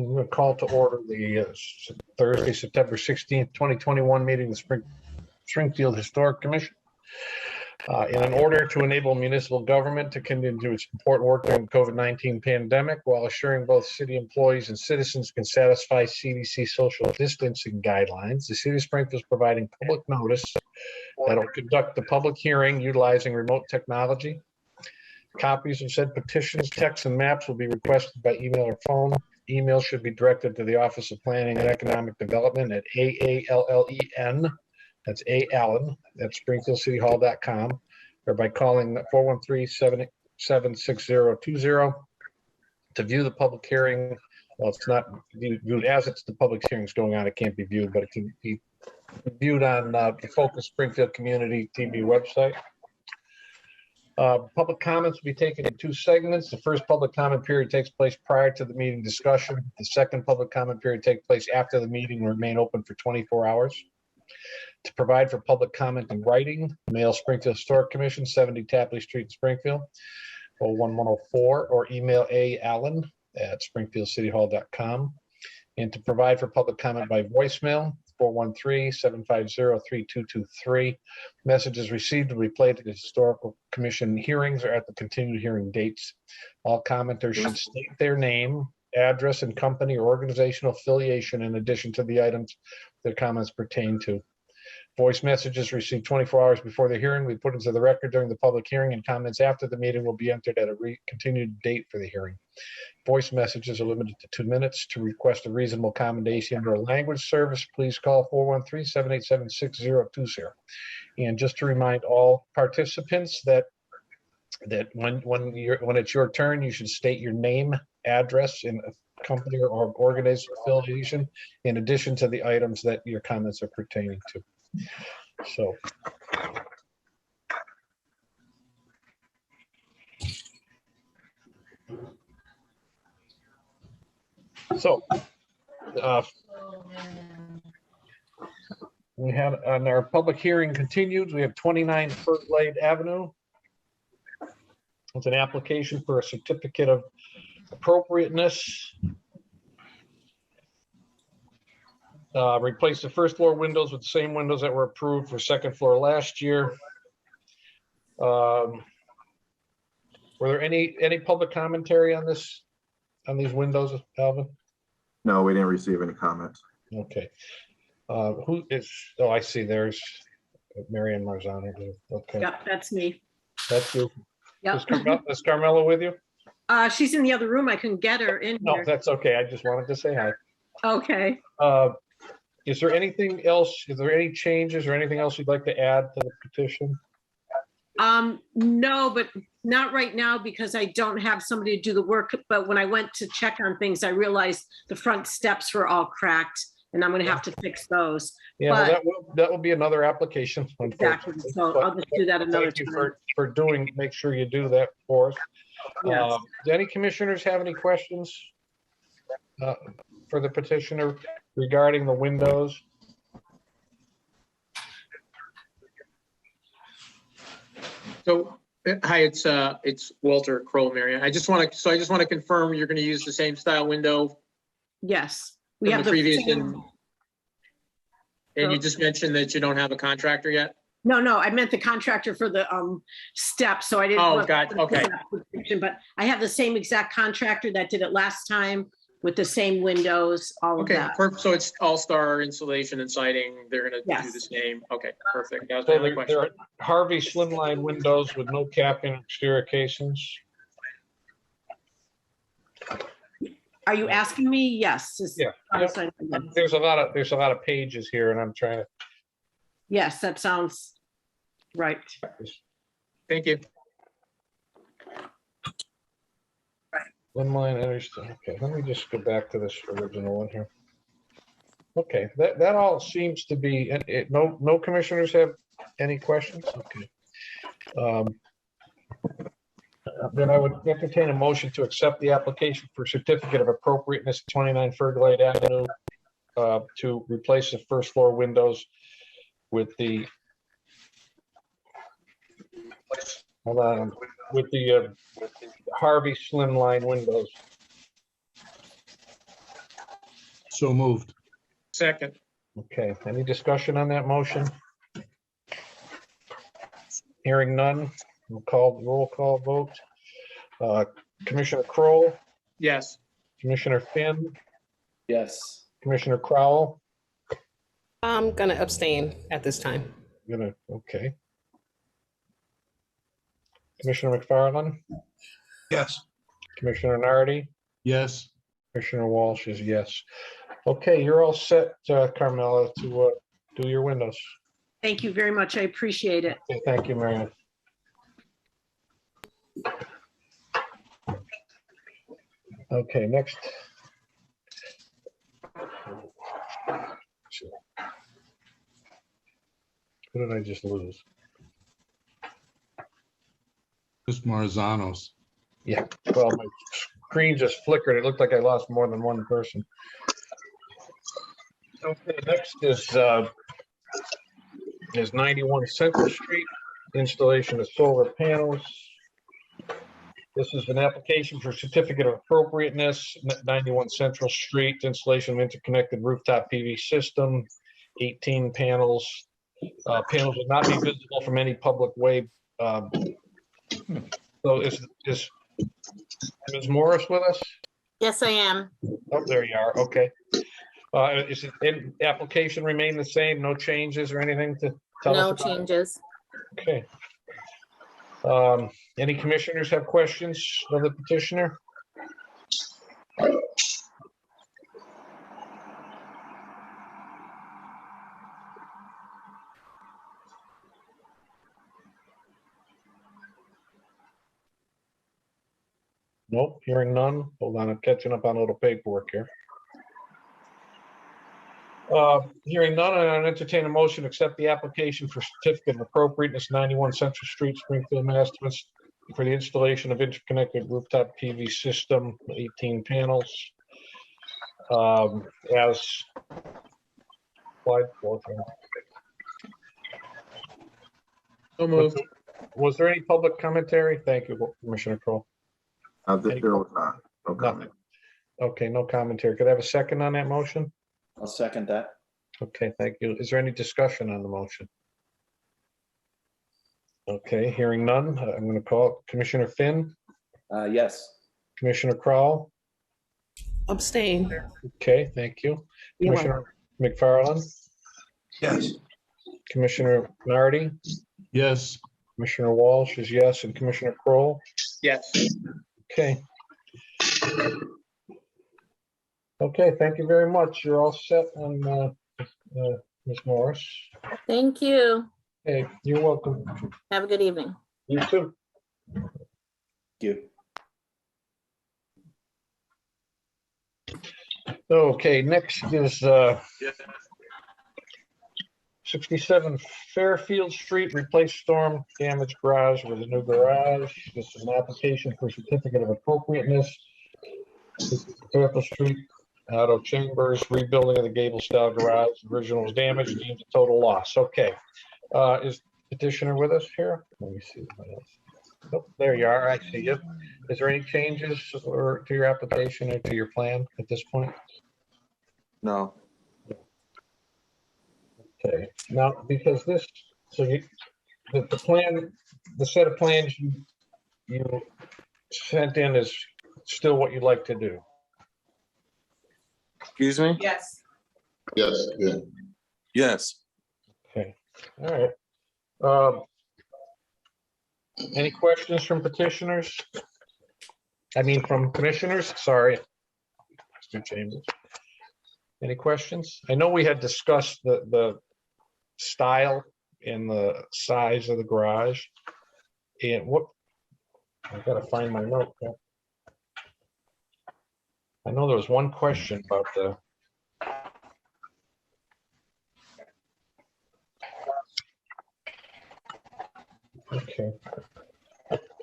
I'm going to call to order the Thursday, September 16th, 2021 meeting of the Springfield Historic Commission. In order to enable municipal government to continue its important work during the COVID-19 pandemic while assuring both city employees and citizens can satisfy CDC social distancing guidelines, the city of Springfield is providing public notice that will conduct the public hearing utilizing remote technology. Copies of said petitions, texts, and maps will be requested by email or phone. Email should be directed to the Office of Planning and Economic Development at AALLEN, that's A-Allen, at springfieldcityhall.com, or by calling 413-787-6020 to view the public hearing. Well, it's not viewed as it's the public hearings going on. It can't be viewed, but it can be viewed on the Focus Springfield Community TV website. Public comments will be taken in two segments. The first public comment period takes place prior to the meeting discussion. The second public comment period takes place after the meeting and remain open for 24 hours. To provide for public comment in writing, mail Springfield Historic Commission, 70 Tapley Street in Springfield, 01104, or email A-Allen at springfieldcityhall.com. And to provide for public comment by voicemail, 413-750-3223. Messages received will be played at the Historical Commission hearings or at the continued hearing dates. All commenters should state their name, address, and company or organizational affiliation in addition to the items their comments pertain to. Voice messages received 24 hours before the hearing will be put into the record during the public hearing, and comments after the meeting will be entered at a continued date for the hearing. Voice messages are limited to 2 minutes. To request a reasonable accommodation or language service, please call 413-787-6020. And just to remind all participants that when it's your turn, you should state your name, address, and company or organizational affiliation in addition to the items that your comments are pertaining to. So we have on our public hearing continued. We have 29 Fertilized Avenue. It's an application for a certificate of appropriateness. Replace the first floor windows with the same windows that were approved for second floor last year. Were there any public commentary on these windows, Alvin? No, we didn't receive any comments. Okay. Who is? Oh, I see. There's Marianne Marzano. Okay. Yep, that's me. That's you. Yep. Is Carmela with you? She's in the other room. I couldn't get her in No, here. that's okay. I just wanted to say hi. Okay. Is there anything else? Is there any changes or anything else you'd like to add to the petition? No, but not right now because I don't have somebody to do the work. But when I went to check on things, I realized the front steps were all cracked, and I'm going to have to fix those. Yeah, but, well, that will be another application. Exactly. So I'll just do that another time. Thank you for doing. Make sure you do that for us. Yes. Do any commissioners have any questions for the petitioner regarding the windows? So, hi, it's Walter Kroll, Marianne. I just want to confirm you're going to use the same style window. Yes, we have the previous same... and you just mentioned that you don't have a contractor yet. No, I meant the contractor for the steps. So I didn't. Oh, God. Okay. But I have the same exact contractor that did it last time with the same windows, all of that. Perfect. So it's all-star insulation and siding. They're going to do the same. Okay, perfect. That was my only question. There are Harvey slimline windows with no capping exterior casings. Are you asking me? Yes. Yeah. There's a lot of pages here, and I'm trying to. Yes, that sounds right. Thank you. Slimline, okay, let me just go back to this original one here. Okay, that all seems to be, no commissioners have any questions? Okay. Then I would entertain a motion to accept the application for certificate of appropriateness 29 Fertilized Avenue to replace the first floor windows with the Harvey slimline windows. So moved. Second. Okay, any discussion on that motion? Hearing none, we'll call the roll call vote. Commissioner Kroll, Yes. Commissioner Finn, Yes. Commissioner Crowell. I'm gonna abstain at this time. Okay. Commissioner McFarland, Yes. Commissioner Nardi, Yes. Commissioner Walsh is yes. Okay, you're all set, Carmela, to do your windows. Thank you very much. I appreciate it. Okay, thank you, Marion. Okay, next. What did I just lose? Ms. Marzano's. Yeah, well, my screen just flickered. It looked like I lost more than one person. Okay, next is 91 Central Street, installation of solar panels. This is an application for certificate of appropriateness, 91 Central Street, installation of interconnected rooftop PV system, 18 panels. Panels will not be visible from any public way. So is Ms. Morris with us? Yes, I am. Oh, there you are. Okay. Is the application remain the same? No changes or anything to tell us No about? changes. Okay. Any commissioners have questions of the petitioner? Nope, hearing none. Hold on, I'm catching up on a little paperwork here. Hearing none, I'll entertain a motion to accept the application for certificate of appropriateness, 91 Central Street, Springfield, Mass. For the installation of interconnected rooftop PV system, 18 panels. As applied for. So moved. Was there any public commentary? Thank you, Commissioner Kroll. There was not. No comment. Nothing. Okay, no commentary. Could I have a second on that motion? I'll second that. Okay, thank you. Is there any discussion on the motion? Okay, hearing none, I'm going to call Commissioner Finn, Yes. Commissioner Crowell. Abstain. Okay, thank you. You're Commissioner McFarland, Yes. Commissioner Nardi, Yes. Commissioner Walsh is yes, and Commissioner Kroll. Yes. Okay. Okay, thank you very much. You're all set on Ms. Morris. Thank you. Hey, you're welcome. Have a good evening. You too. Thank you. Okay, next is 67 Fairfield Street, replace storm damaged garage with a new garage. This is an application for certificate of appropriateness. This is Fairfield Street, auto chambers, rebuilding of the Gable style garage. Original was damaged, deemed a total loss. Okay. Is petitioner with us here? Let me see. Oh, there you are. I see you. Is there any changes to your application or to your plan at this point? No. Okay, now, because this, so you, the plan, the set of plans you sent in is still what you'd like to do? Excuse me? Yes. Yes, yeah. Yes. Okay, all right. Any questions from petitioners? I mean, from commissioners, sorry. Mr. Chambers. Any questions? I know we had discussed the style and the size of the garage. And what, I've got to find my note. I know there was one question about the okay.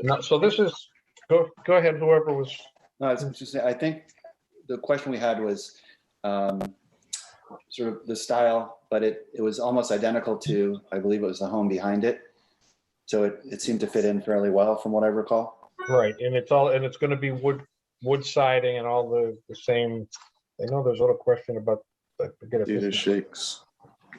Now, so this is, go ahead, whoever was. No, I was just saying, I think the question we had was sort of the style, but it was almost identical to, I believe it was the home behind it. So it seemed to fit in fairly well from what I recall. Right, and it's all, and it's going to be wood siding and all the same I know there's a little question about, I forget if Cedar this, Shakes.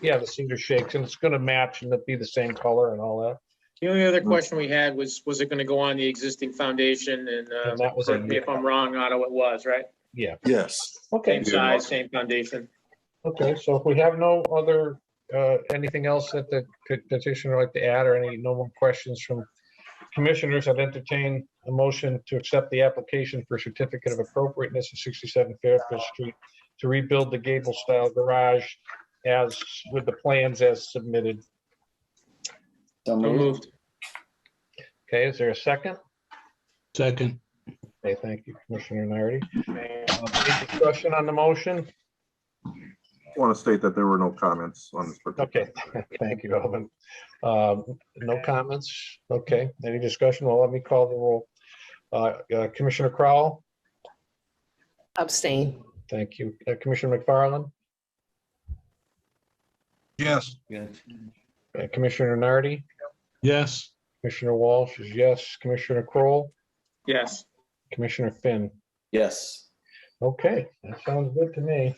yeah, the cedar shakes, and it's gonna match and it be the same color and all that. The only other question we had was it going to go on the existing foundation? And And that was a correct me if yeah. I'm wrong, Otto, it was, right? Yeah, Yes. okay, Same size, same foundation. okay, so if we have no other, anything else that the petitioner would like to add, or no more questions from commissioners, I'd entertain a motion to accept the application for certificate of appropriateness at 67 Fairfield Street to rebuild the Gable style garage as with the plans as submitted. So So moved. moved. Okay, is there a second? Second. Okay, thank you, Commissioner Nardi. Any discussion on the motion? I want to state that there were no comments on this particular. Okay, thank you, Alvin. No comments? Okay, any discussion? Well, let me call the roll. Commissioner Crowell? Abstain. Thank you. Commissioner McFarland? Yes. Commissioner Nardi? Yes. Commissioner Walsh is yes. Commissioner Kroll? Yes. Commissioner Finn? Yes. Okay, that sounds good to me.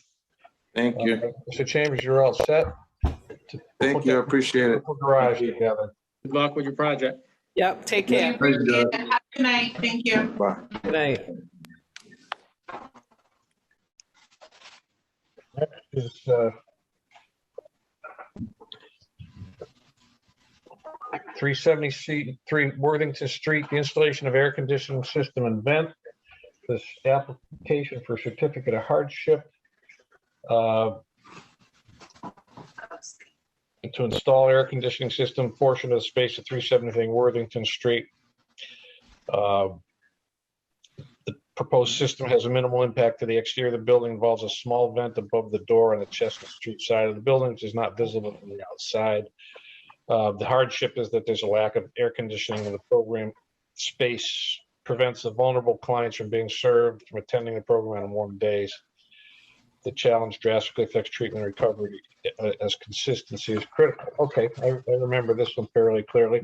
Thank you. Mr. Chambers, you're all set? Thank you. I appreciate it. Put the garage together. Good luck with your project. Yep, take care. Thank you. Have a good night. Thank you. Bye. Good night. Next is 373 Worthington Street, the installation of air conditioning system and vent. This application for certificate of hardship to install air conditioning system portion of the space at 373 Worthington Street. The proposed system has a minimal impact to the exterior of the building, involves a small vent above the door on the Chestnut Street side of the building, which is not visible from the outside. The hardship is that there's a lack of air conditioning in the program space, prevents the vulnerable clients from being served, from attending the program on warm days. The challenge drastically affects treatment and recovery as consistency is critical. Okay, I remember this one fairly clearly.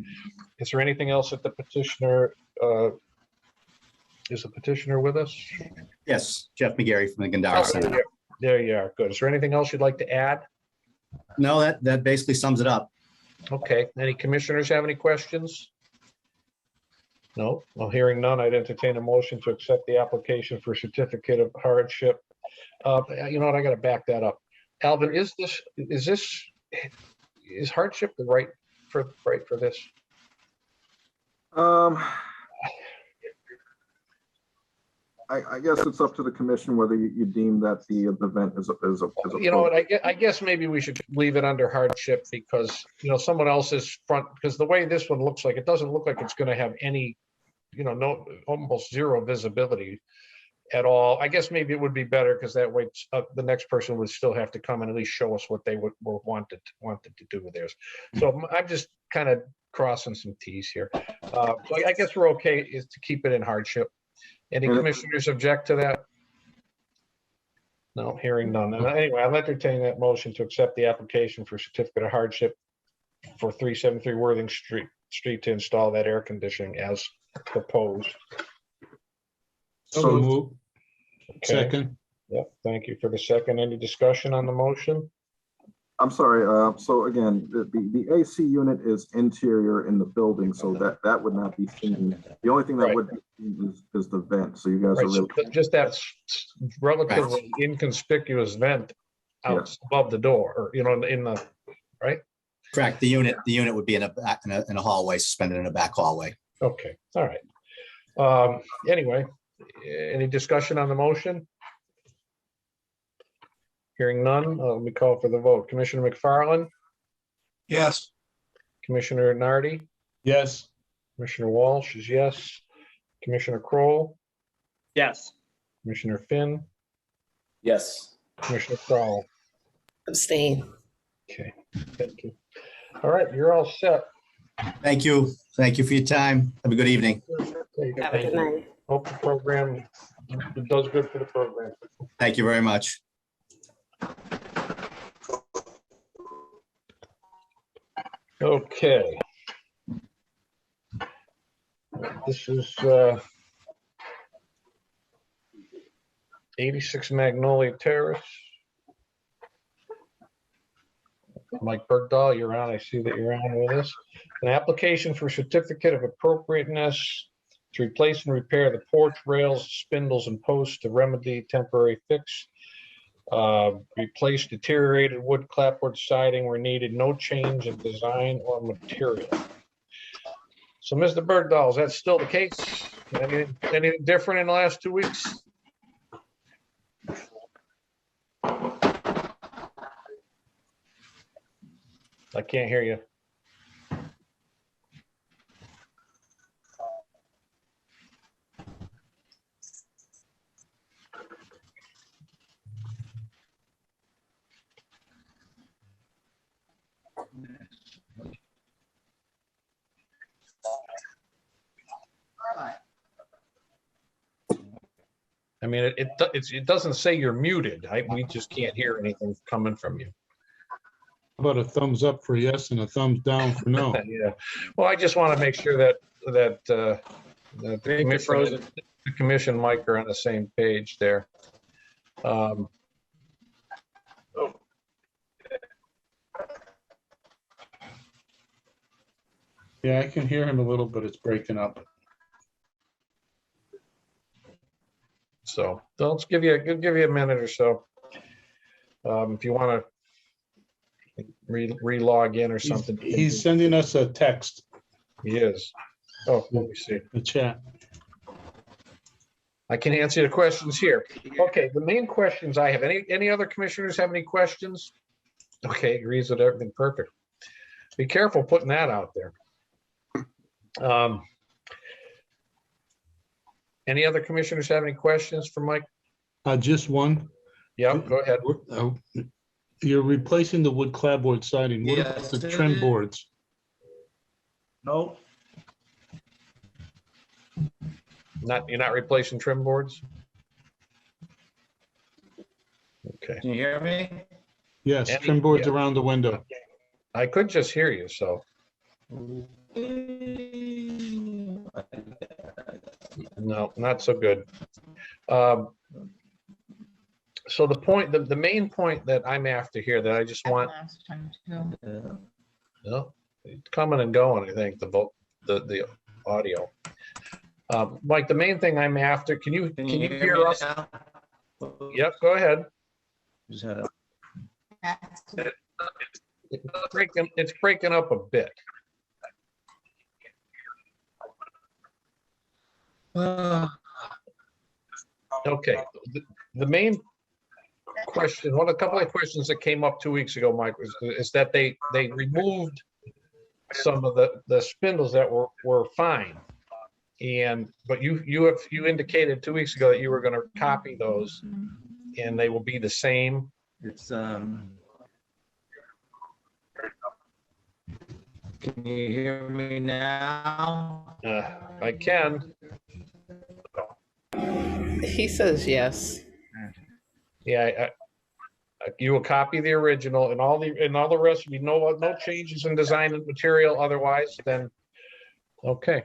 Is there anything else that the petitioner, is the petitioner with us? Yes, Jeff McGarry from the Gandara Center. There you are. Good. Is there anything else you'd like to add? No, that basically sums it up. Okay. Any commissioners have any questions? No? Well, hearing none, I'd entertain a motion to accept the application for certificate of hardship. You know what? I got to back that up. Alvin, is hardship the right for this? I guess it's up to the commission whether you deem that the event is a. You know what, I guess maybe we should leave it under hardship because, you know, someone else's front, because the way this one looks like, it doesn't look like it's going to have any, you know, no, almost zero visibility at all. I guess maybe it would be better because that way the next person would still have to come and at least show us what they were wanted to do with theirs. So I'm just kind of crossing some T's here. So I guess we're okay is to keep it in hardship. Any commissioners object to that? No, hearing none. And anyway, I'll entertain that motion to accept the application for certificate of hardship for 373 Worthing Street to install that air conditioning as proposed. So moved. Okay. Second. Yep, thank you for the second. Any discussion on the motion? I'm sorry. So again, the AC unit is interior in the building, so that would not be seen. The only thing that would be seen is the vent. So you guys are really just that relatively inconspicuous vent out above the door, or you know, in the right. Correct. The unit would be in a hallway, suspended in a back hallway. Okay. All right. Anyway, any discussion on the motion? Hearing none, let me call for the vote. Commissioner McFarland? Yes. Commissioner Nardi? Yes. Commissioner Walsh is yes. Commissioner Kroll? Yes. Commissioner Finn? Yes. Commissioner Crowell? Abstain. Okay, thank you. All right, you're all set. Thank you. Thank you for your time. Have a good evening. Okay, Have a good night. hope the program does good for the program. Thank you very much. Okay. This is 86 Magnolia Terrace. Mike Bergdahl, you're on. I see that you're on with us. An application for certificate of appropriateness to replace and repair the porch rails, spindles, and posts to remedy temporary fix. Replace deteriorated wood clapboard siding where needed. No change in design or material. So, Mr. Bergdahl, is that still the case? Anything different in the last 2 weeks? I can't hear you. I mean, it doesn't say you're muted. We just can't hear anything coming from you. How about a thumbs up for yes and a thumbs down for no? Yeah. Well, I just want to make sure that the commission and Mike are on the same page there. Yeah, I can hear him a little, but it's breaking up. So let's give you a minute or so. If you want to re-log in or something. He's sending us a text. He is. Oh, let me see. The chat. I can answer the questions here. Okay, the main questions I have. Any other commissioners have any questions? Okay, agrees with everything. Perfect. Be careful putting that out there. Any other commissioners have any questions for Mike? Just one. Yeah, go ahead. You're replacing the wood clapboard siding. What about the trim boards? No. You're not replacing trim boards? Okay. Can you hear me? Yes, trim boards around the window. I could just hear you, so. No, not so good. So the main point that I'm after here that I just want. No, it's coming and going, I think, the audio. Mike, the main thing I'm after, can you hear us? Now? Yep, go ahead. It's breaking up a bit. Okay, the main question, a couple of questions that came up 2 weeks ago, Mike, is that they removed some of the spindles that were fine, but you indicated 2 weeks ago that you were going to copy those, and they will be the same. It's Can you hear me now? I can. He says yes. Yeah, you will copy the original and all the rest. We know no changes in design and material. Otherwise, then okay.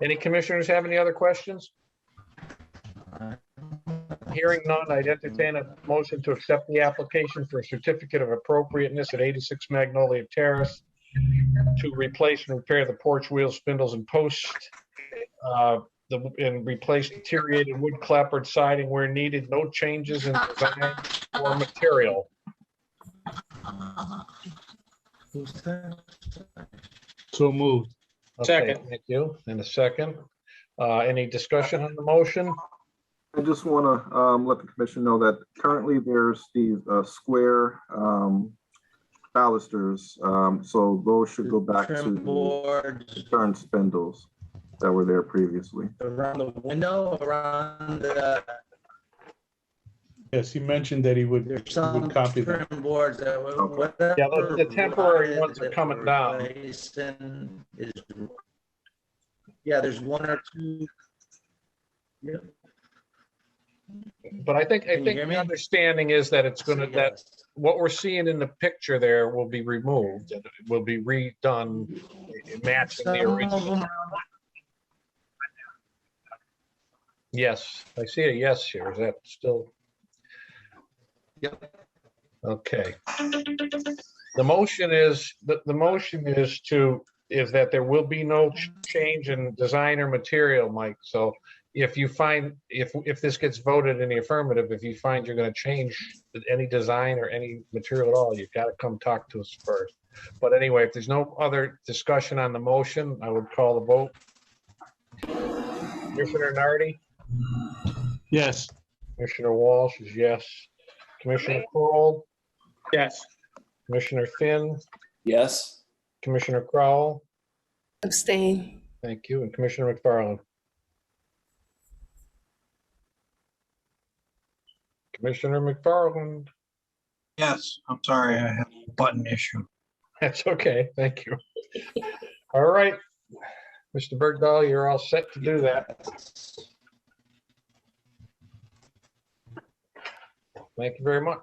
Any commissioners have any other questions? Hearing none, I'd entertain a motion to accept the application for a certificate of appropriateness at 86 Magnolia Terrace to replace and repair the porch wheels, spindles, and posts, and replace deteriorated wood clapboard siding where needed. No changes in design or material. So moved. Okay, Second. thank you. In a second. Any discussion on the motion? I just want to let the commission know that currently there's these square balusters, so those should go back to the turn spindles that were there previously. Around the window, around the. Yes, he mentioned that he would copy them. Trim boards that were, Yeah, the temporary ones are coming down. Yeah, there's one or two. Yep. But I think the understanding is that it's going to, that Yes. what we're seeing in the picture there will be removed and it will be redone, matching the original. Yes, I see a yes here. Is that still? Yep. Okay. The motion is, the motion is that there will be no change in design or material, Mike. So if you find, if this gets voted in the affirmative, if you find you're gonna change any design or any material at all, you've got to come talk to us first. But anyway, if there's no other discussion on the motion, I would call the vote. Commissioner Nardi? Yes. Commissioner Walsh is yes. Commissioner Kroll? Yes. Commissioner Finn? Yes. Commissioner Crowell? Abstain. Thank you. And Commissioner McFarland? Commissioner McFarland? Yes, I'm sorry, I have a button issue. That's okay. Thank you. All right. Mr. Bergdahl, you're all set to do that. Thank you very much.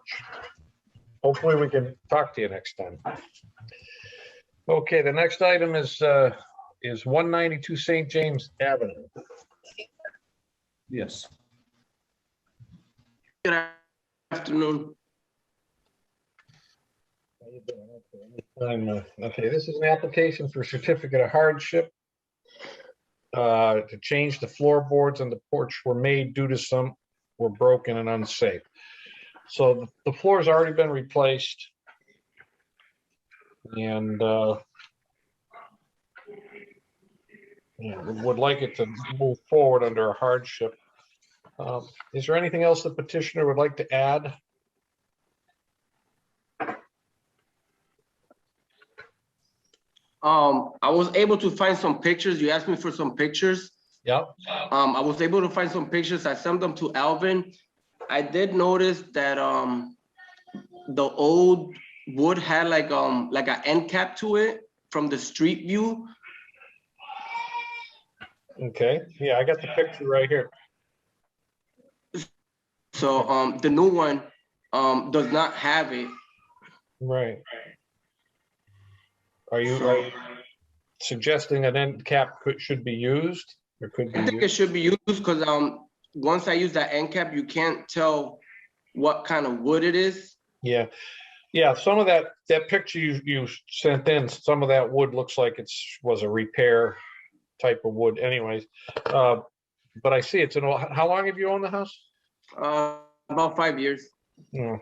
Hopefully we can talk to you next time. Okay, the next item is 192 St. James Avenue. Yes. Good afternoon. Okay, this is an application for certificate of hardship to change the floorboards on the porch were made due to some were broken and unsafe. So the floor's already been replaced, and would like it to move forward under a hardship. Is there anything else the petitioner would like to add? I was able to find some pictures. You asked me for some pictures. Yep. I was able to find some pictures. I sent them to Alvin. I did notice that the old wood had like an end cap to it from the street view. Okay. Yeah, I got the picture right here. So the new one does not have it. Right. Are you suggesting an end cap should be used or could be I think used? it should be used because once I use that end cap, you can't tell what kind of wood it is. Yeah. Yeah, some of that picture you sent in, some of that wood looks like was a repair type of wood anyways. But I see it's an old, how long have you owned the house? About 5 years. Yeah.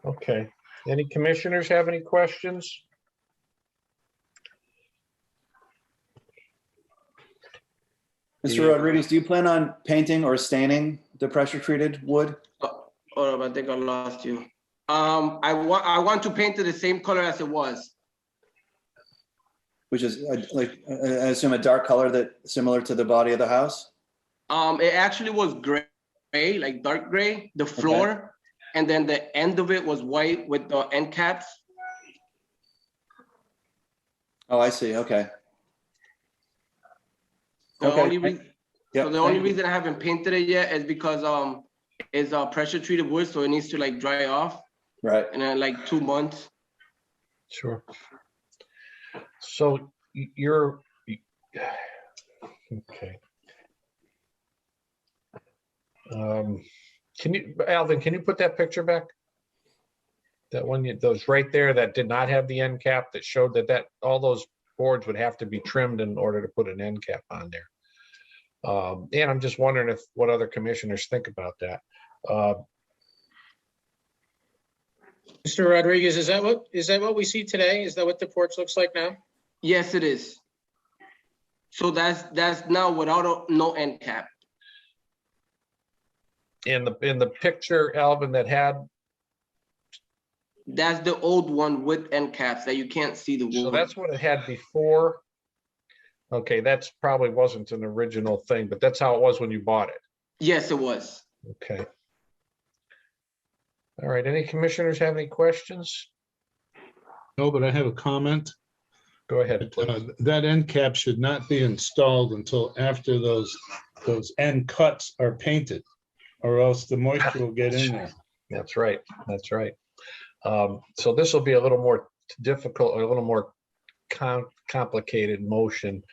Okay. Any commissioners have any questions? Mr. Rodriguez, do you plan on painting or staining the pressure treated wood? Hold up, I think I lost you. I want to paint it the same color as it was. Which is I assume a dark color that similar to the body of the house? It actually was gray, like dark gray, the floor, and then the end of it was white with the end caps. Oh, I see. Okay. The only Yep, reason I haven't painted it yet is because it's pressure treated wood, so it needs to like dry off. Right. And then like 2 months. Sure. So you're okay. Alvin, can you put that picture back? That one, those right there that did not have the end cap that showed that all those boards would have to be trimmed in order to put an end cap on there. And I'm just wondering what other commissioners think about that. Mr. Rodriguez, is that what we see today? Is that what the porch looks like now? Yes, it is. So that's now without no end cap. In the picture, Alvin, that had. That's the old one with end caps that you can't see the wood. So that's what it had before. Okay, that's probably wasn't an original thing, but that's how it was when you bought it. Yes, it was. Okay. All right, any commissioners have any questions? No, but I have a comment. Go ahead, please. That end cap should not be installed until after those end cuts are painted, or else the moisture will get in there. That's right. That's right. So this will be a little more difficult, or a little more complicated motion.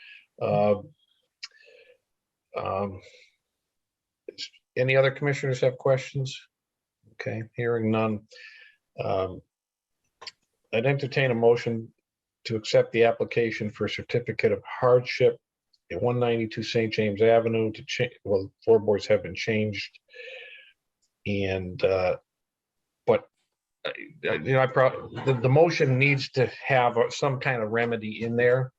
Um, Any other commissioners have questions? Okay, hearing none. I'd entertain a motion to accept the application for a certificate of hardship at 192 St. James Avenue to change, well, floorboards have been changed. And, but, you know, the motion needs to have some kind of remedy in there.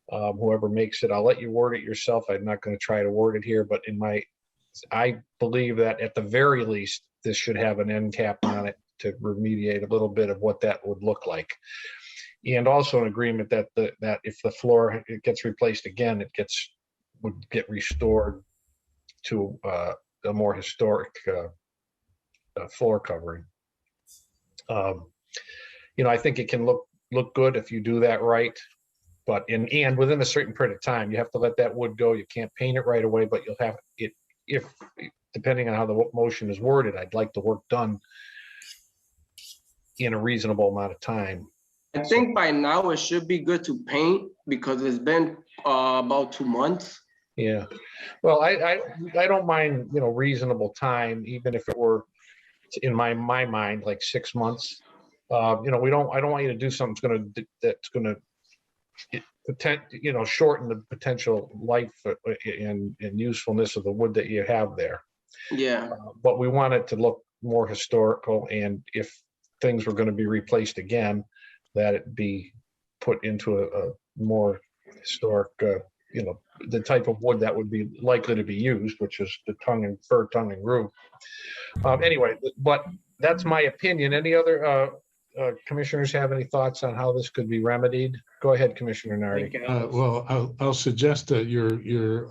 Whoever makes it, I'll let you word it yourself. I'm not going to try to word it here, but I believe that at the very least, this should have an end cap on it to remediate a little bit of what that would look like. And also an agreement that that if the floor gets replaced again, would get restored to a more historic floor covering. You know, I think it can look good if you do that right, but and within a certain period of time, you have to let that wood go. You can't paint it right away, but you'll have it if depending on how the motion is worded. I'd like the work done in a reasonable amount of time. I think by now it should be good to paint because it's been about 2 months. Yeah, well, I don't mind, you know, reasonable time, even if it were in my mind like 6 months. You know, I don't want you to do something that's gonna you know, shorten the potential life and usefulness of the wood that you have there. Yeah. But we want it to look more historical, and if things were going to be replaced again, that it be put into a more historic, you know, the type of wood that would be likely to be used, which is the fir tongue and groove. Anyway, but that's my opinion. Any other commissioners have any thoughts on how this could be remedied? Go ahead, Commissioner Nardi. Well, I'll suggest that your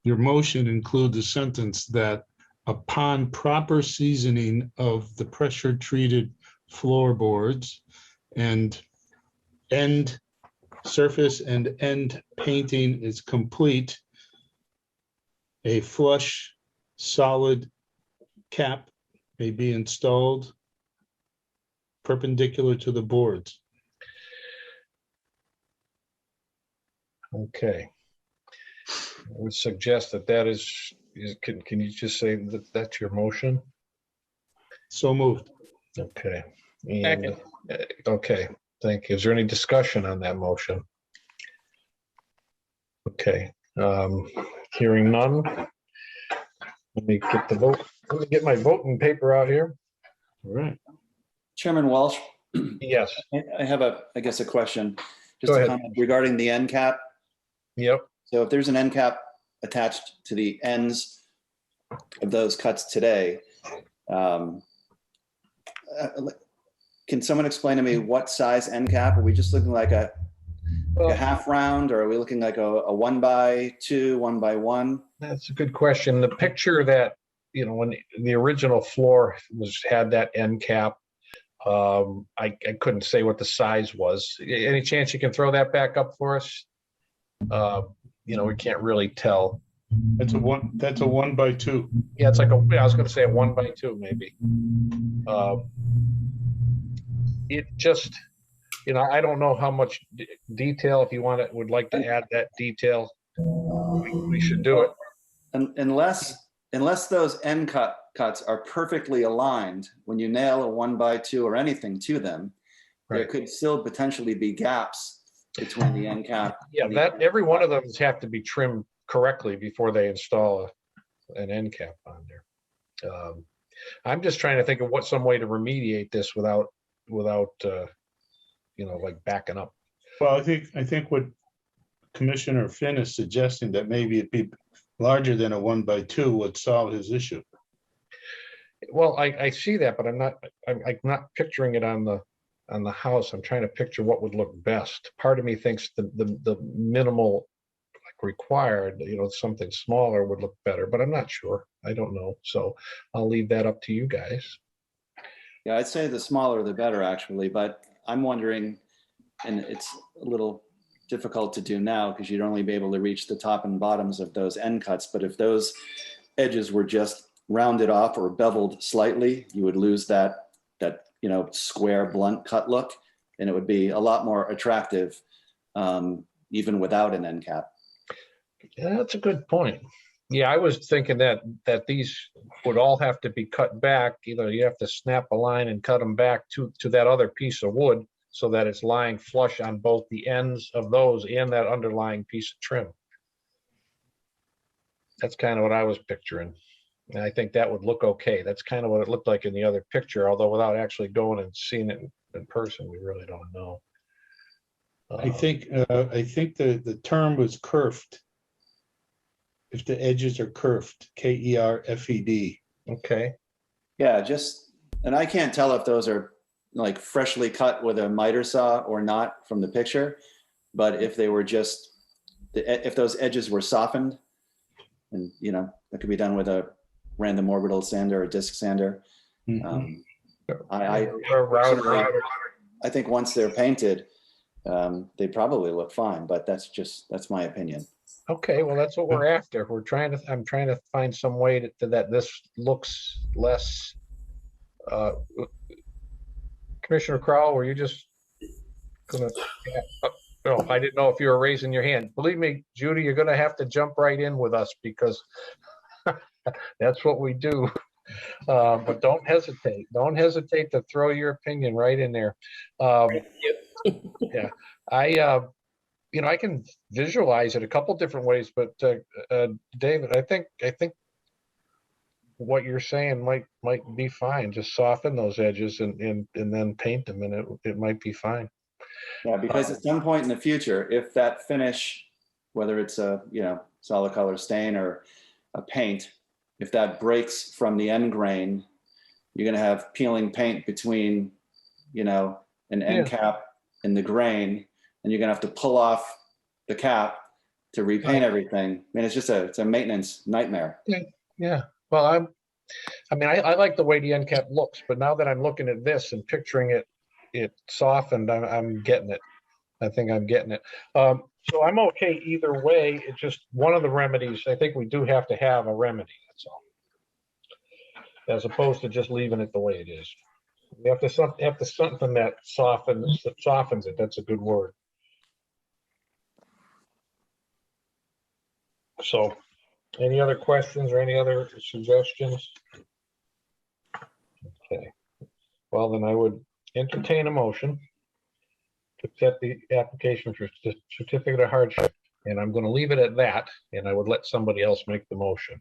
motion include the sentence that upon proper seasoning of the pressure treated floorboards and end surface and end painting is complete, a flush solid cap may be installed perpendicular to the boards. Okay. I would suggest that is can you just say that that's your motion? So moved. Okay. And, okay, thank you. Is there any discussion on that motion? Okay, hearing none. Let me get the vote. Let me get my voting paper out here. All right. Chairman Walsh. Yes. I have I guess a question. Just Go a ahead. comment regarding the end cap. Yep. So if there's an end cap attached to the ends of those cuts today, can someone explain to me what size end cap? Are we just looking like a half round, or are we looking like a 1x2, 1x1? That's a good question. The picture that, you know, when the original floor had that end cap, I couldn't say what the size was. Any chance you can throw that back up for us? You know, we can't really tell. That's a 1x2. Yeah, it's like I was going to say a 1x2 maybe. It just, you know, I don't know how much detail. If you would like to add that detail, we should do it. Unless those end cuts are perfectly aligned, when you nail a 1x2 or anything to them, right, there could still potentially be gaps between the end cap. Yeah, every one of them have to be trimmed correctly before they install an end cap on there. I'm just trying to think of some way to remediate this without you know, like backing up. Well, I think what Commissioner Finn is suggesting, that maybe it be larger than a 1x2 would solve his issue. Well, I see that, but I'm not picturing it on the house. I'm trying to picture what would look best. Part of me thinks the minimal like required, you know, something smaller would look better, but I'm not sure. I don't know. So I'll leave that up to you guys. Yeah, I'd say the smaller the better, actually, but I'm wondering, and it's a little difficult to do now because you'd only be able to reach the top and bottoms of those end cuts, but if those edges were just rounded off or beveled slightly, you would lose that you know, square blunt cut look, and it would be a lot more attractive even without an end cap. Yeah, that's a good point. Yeah, I was thinking that these would all have to be cut back. Either you have to snap a line and cut them back to that other piece of wood so that it's lying flush on both the ends of those and that underlying piece of trim. That's kind of what I was picturing. And I think that would look okay. That's kind of what it looked like in the other picture, although without actually going and seeing it in person, we really don't know. I think the term was kerfed. If the edges are kerfed, K-E-R-F-E-D. Okay. Yeah, and I can't tell if those are like freshly cut with a miter saw or not from the picture, but if they were if those edges were softened, and that could be done with a random orbital sander or disc sander. Mm-hmm. I think once they're painted, they probably look fine, but that's my opinion. Okay, well, that's what we're after. I'm trying to find some way that this looks less. Commissioner Crowell, were you just gonna? No, I didn't know if you were raising your hand. Believe me, Judy, you're gonna have to jump right in with us because that's what we do. But don't hesitate. Don't hesitate to throw your opinion right in there. Yeah, I can visualize it a couple different ways, but David, I think what you're saying might be fine. Just soften those edges and then paint them, and it might be fine. Yeah, because at some point in the future, if that finish, whether it's a solid color stain or a paint, if that breaks from the end grain, you're going to have peeling paint between an end cap and the grain, and you're going to have to pull off the cap to repaint everything. I mean, it's a maintenance nightmare. Yeah. Well, I like the way the end cap looks, but now that I'm looking at this and picturing it softened, I'm getting it. I think I'm getting it. So I'm okay either way. It's just one of the remedies. I think we do have to have a remedy. That's all. As opposed to just leaving it the way it is. We have to something that softens it. That's a good word. So, any other questions or any other suggestions? Okay. Well, then I would entertain a motion to accept the application for certificate of hardship, and I'm going to leave it at that, and I would let somebody else make the motion.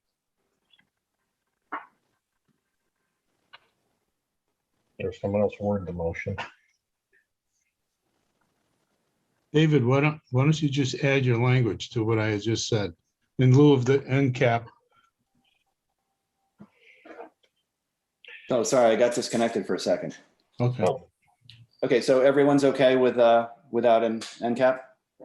Or someone else word the motion. David, why don't you just add your language to what I had just said in lieu of the end cap? Oh, sorry, I got disconnected for a second. Okay. Okay, so everyone's okay with without an end cap?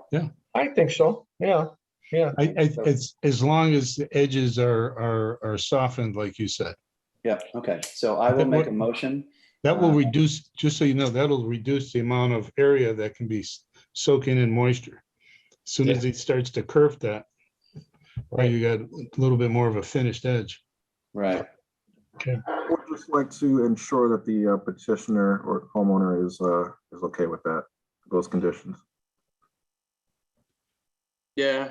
Yeah, I think so. Yeah. It's as long as the edges are softened, like you said. Yeah. Okay. So I will make a motion. That will reduce, just so you know, that'll reduce the amount of area that can be soaking in moisture. As soon as it starts to curve that, right, you got a little bit more of a finished edge. Right. Okay. I would just like to ensure that the petitioner or homeowner is okay with those conditions. Yeah.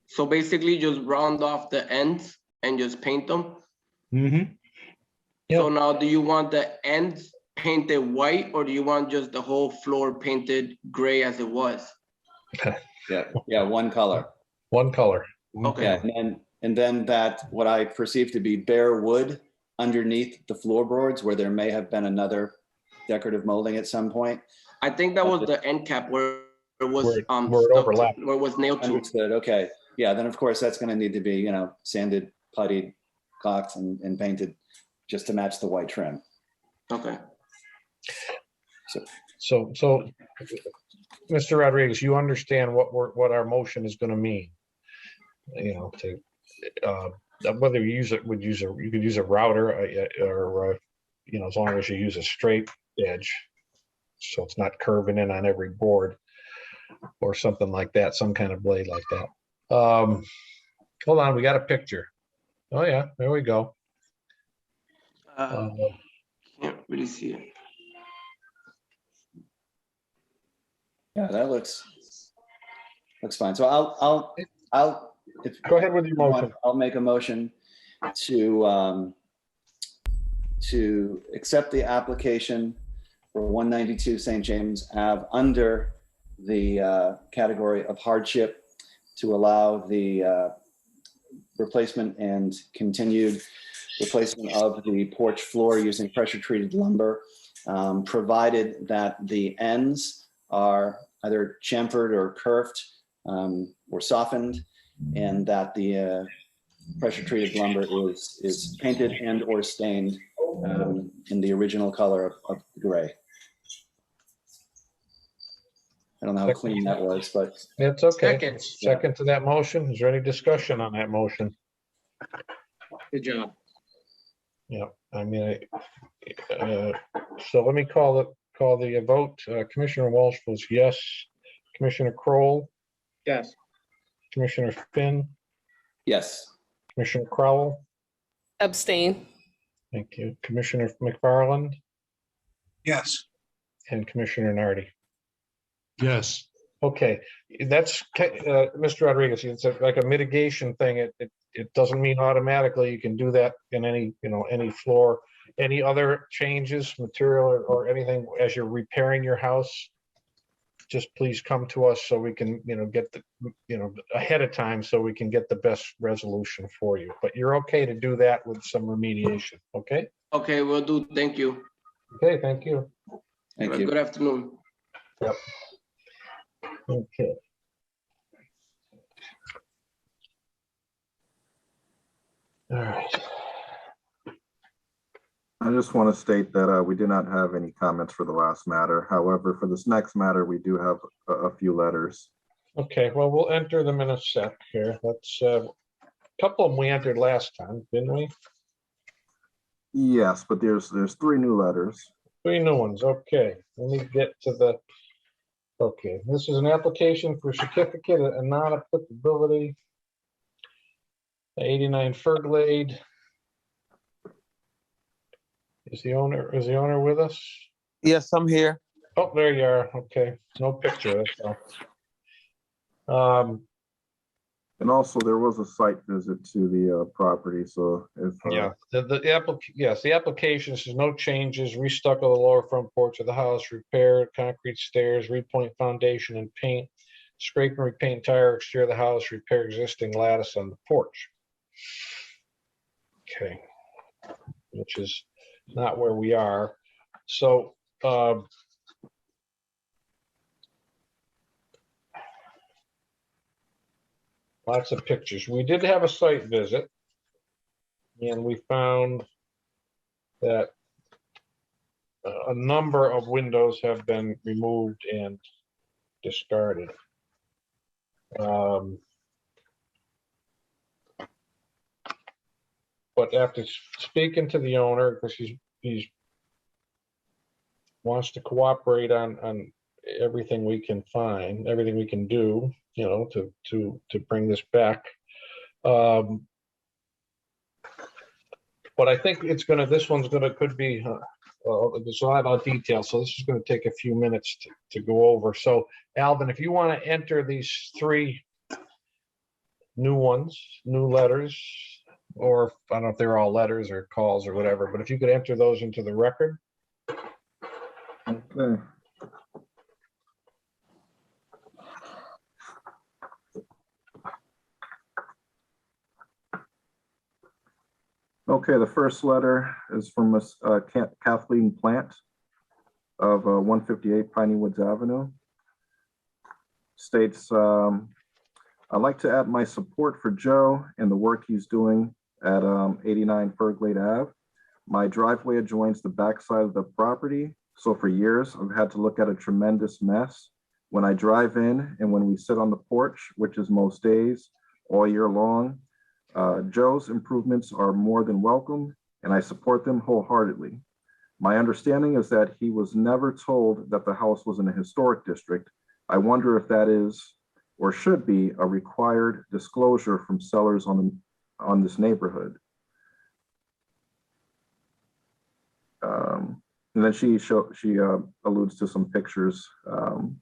So basically just round off the ends and just paint them. Mm-hmm. So now do you want the ends painted white or do you want just the whole floor painted gray as it was? Yeah, one color. One color. Okay. Yeah, and then that what I perceive to be bare wood underneath the floorboards where there may have been another decorative molding at some point. I think that was the end cap where it was where it overlapped. where it was nailed to. Understood. Okay. Yeah, then of course that's going to need to be, sanded, puttied, caulked, and painted just to match the white trim. Okay. So, Mr. Rodriguez, you understand what our motion is going to mean? Whether you could use a router or as long as you use a straight edge, so it's not curving in on every board or something like that, some kind of blade like that. Hold on, we got a picture. Oh yeah, there we go. Can't really see it. Yeah, that looks fine. So I'll Go ahead with your motion. I'll make a motion to accept the application for 192 St. James Ave under the category of hardship to allow the replacement and continued replacement of the porch floor using pressure-treated lumber, provided that the ends are either chamfered or curved or softened, and that the pressure-treated lumber is painted and or stained in the original color of gray. I don't know how clean that was, but. It's okay. Second. Second to that motion. Is there any discussion on that motion? Good job. Yeah, I mean, so let me call the vote. Commissioner Walsh votes yes. Commissioner Kroll, Yes. Commissioner Finn, Yes. Commissioner Crowell. Abstain. Thank you. Commissioner McFarland Yes. and Commissioner Nardi. Yes. Okay, that's Mr. Rodriguez. It's like a mitigation thing. It doesn't mean automatically you can do that in any, any floor. Any other changes, material or anything as you're repairing your house, just please come to us so we can, get the, ahead of time so we can get the best resolution for you. But you're okay to do that with some remediation, okay? Okay, will do. Thank you. Okay, thank you. Thank you. Good afternoon. Yep. Okay. All right. I just want to state that we did not have any comments for the last matter. However, for this next matter, we do have a few letters. Okay, well, we'll enter them in a sec here. Let's, a couple of them we entered last time, didn't we? Yes, but there's 3 new letters. 3 new ones, okay. Let me get to the, okay, this is an application for certificate of non-applicability. 89 Ferglade. Is the owner with us? Yes, I'm here. Oh, there you are. Okay, no picture. That's all. And also there was a site visit to the property, so if Yeah, the application says no changes, restucco the lower front porch of the house, repair concrete stairs, repoint foundation and paint, scrape and repaint entire exterior of the house, repair existing lattice on the porch. Okay, which is not where we are. So lots of pictures. We did have a site visit, and we found that a number of windows have been removed and discarded. But after speaking to the owner, because he's wants to cooperate on everything we can find, everything we can do, to bring this back. But I think this one's could be, there's a lot of detail, so this is going to take a few minutes to go over. So Alvin, if you want to enter these 3 new letters, or I don't know if they're all letters or calls or whatever, but if you could enter those into the record. okay. Okay, the first letter is from Miss Kathleen Plant of 158 Piney Woods Avenue. States, I'd like to add my support for Joe and the work he's doing at 89 Ferglade Ave. My driveway adjoins the backside of the property, so for years I've had to look at a tremendous mess when I drive in and when we sit on the porch, which is most days all year long. Joe's improvements are more than welcome, and I support them wholeheartedly. My understanding is that he was never told that the house was in a historic district. I wonder if that is or should be a required disclosure from sellers on this neighborhood. And then she alludes to some pictures. Oh,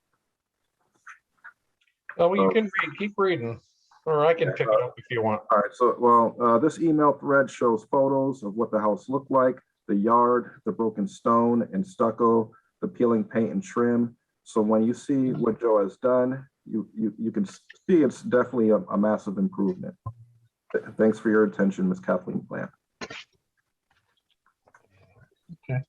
well, you can read, keep reading. Or I can pick it up if you want. All right, so, well, this email thread shows photos of what the house looked like, the yard, the broken stone and stucco, the peeling paint and trim. So when you see what Joe has done, you can see it's definitely a massive improvement. Thanks for your attention, Ms. Kathleen Plant. Okay.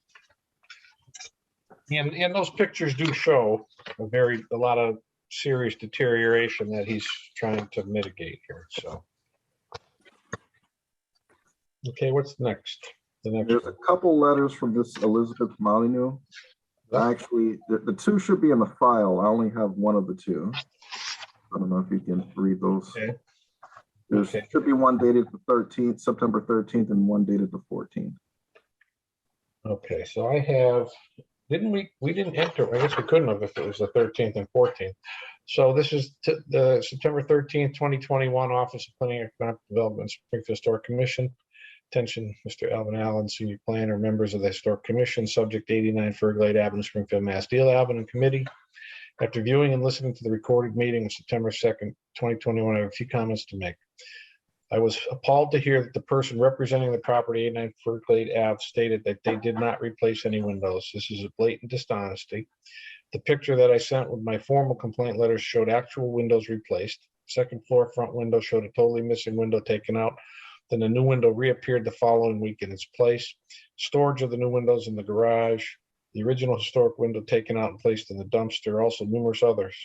And those pictures do show a lot of serious deterioration that he's trying to mitigate here, so. Okay, what's next? There's a couple letters from this Elizabeth Molyneux. Actually, the two should be in the file. I only have one of the two. I don't know if you can read those. Okay. There should be one dated the 13th, September 13th, and one dated the 14th. Okay, so I have, we didn't enter, I guess we couldn't have if it was the 13th and 14th. So this is the September 13th, 2021 Office of Planning and Economic Development, Springfield Historic Commission. Attention, Mr. Alvin Allen, Senior Planner, members of the Historic Commission, subject 89 Ferglade Avenue, Springfield, Mass. Deal Avenue Committee. After viewing and listening to the recorded meeting of September 2nd, 2021, I have a few comments to make. I was appalled to hear that the person representing the property 89 Ferglade Ave stated that they did not replace any windows. This is a blatant dishonesty. The picture that I sent with my formal complaint letters showed actual windows replaced. Second floor front window showed a totally missing window taken out. Then a new window reappeared the following week in its place. Storage of the new windows in the garage. The original historic window taken out and placed in the dumpster. Also numerous others.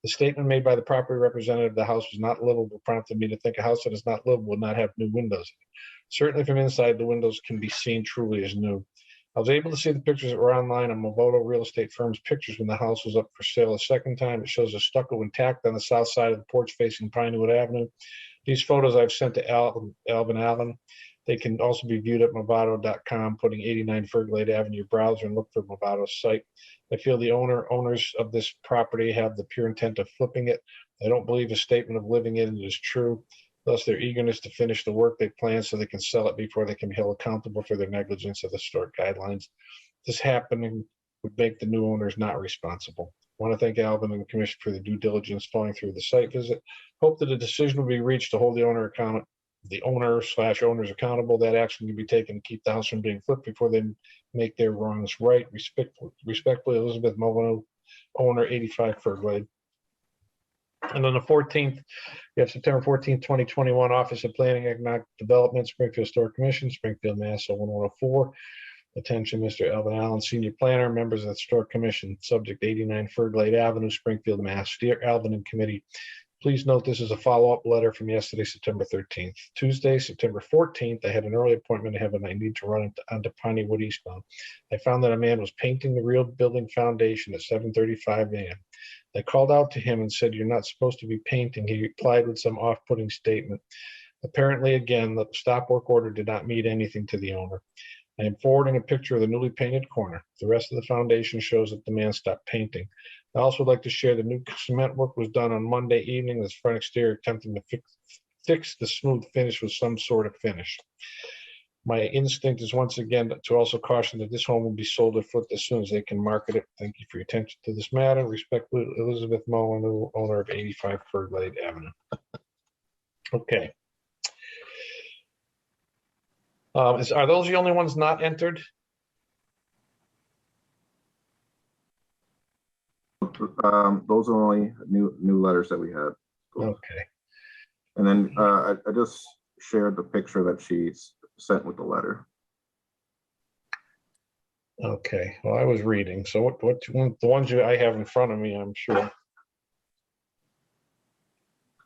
The statement made by the property representative of the house was not livable prompted me to think a house that is not livable would not have new windows. Certainly from inside, the windows can be seen truly as new. I was able to see the pictures that were online on Movoto Real Estate Firm's pictures when the house was up for sale a second time. It shows a stucco intact on the south side of the porch facing Pinewood Avenue. These photos I've sent to Alvin Allen. They can also be viewed at Movato.com, putting 89 Ferglade Avenue browser and look for Movato's site. I feel the owners of this property have the pure intent of flipping it. I don't believe a statement of living in it is true. Thus, their eagerness to finish the work they plan so they can sell it before they can be held accountable for their negligence of the historic guidelines. This happening would make the new owners not responsible. I want to thank Alvin and the Commission for the due diligence following through the site visit. Hope that a decision will be reached to hold the owner /owners accountable. That action can be taken to keep the house from being flipped before they make their wrongs right. Respectfully, Elizabeth Molyneux, owner, 85 Ferglade. And on the 14th, we have September 14th, 2021, Office of Planning and Economic Development, Springfield Historic Commission, Springfield, Mass. 01104. Attention, Mr. Alvin Allen, Senior Planner, members of the Historic Commission, subject 89 Ferglade Avenue, Springfield, Mass. Dear Alvin and Committee, please note this is a follow-up letter from yesterday, September 13th. Tuesday, September 14th, I had an early appointment to have and I need to run onto Pineywood eastbound. I found that a man was painting the real building foundation at 7:35 a.m. I called out to him and said, "You're not supposed to be painting." He replied with some off-putting statement. Apparently, again, the stop work order did not mean anything to the owner. I am forwarding a picture of the newly painted corner. The rest of the foundation shows that the man stopped painting. I also would like to share the new cement work was done on Monday evening. This front exterior attempting to fix the smooth finish with some sort of finish. My instinct is once again to also caution that this home will be sold or flipped as soon as they can market it. Thank you for your attention to this matter. Respectfully, Elizabeth Molyneux, owner of 85 Ferglade Avenue. Okay. Are those the only ones not entered? Those are only new letters that we had. Okay. And then I just shared the picture that she sent with the letter. Okay. Well, I was reading. So what the ones I have in front of me, I'm sure.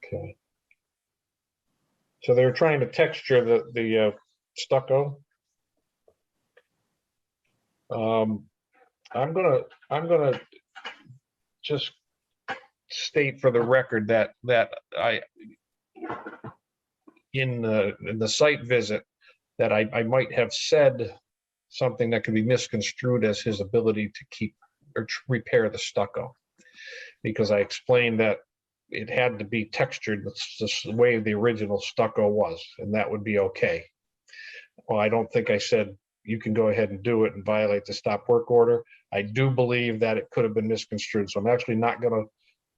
Okay. So they're trying to texture the stucco. I'm gonna just state for the record that I in the site visit that I might have said something that could be misconstrued as his ability to keep or repair the stucco, because I explained that it had to be textured the way the original stucco was, and that would be okay. Well, I don't think I said you can go ahead and do it and violate the stop work order. I do believe that it could have been misconstrued. So I'm actually not going to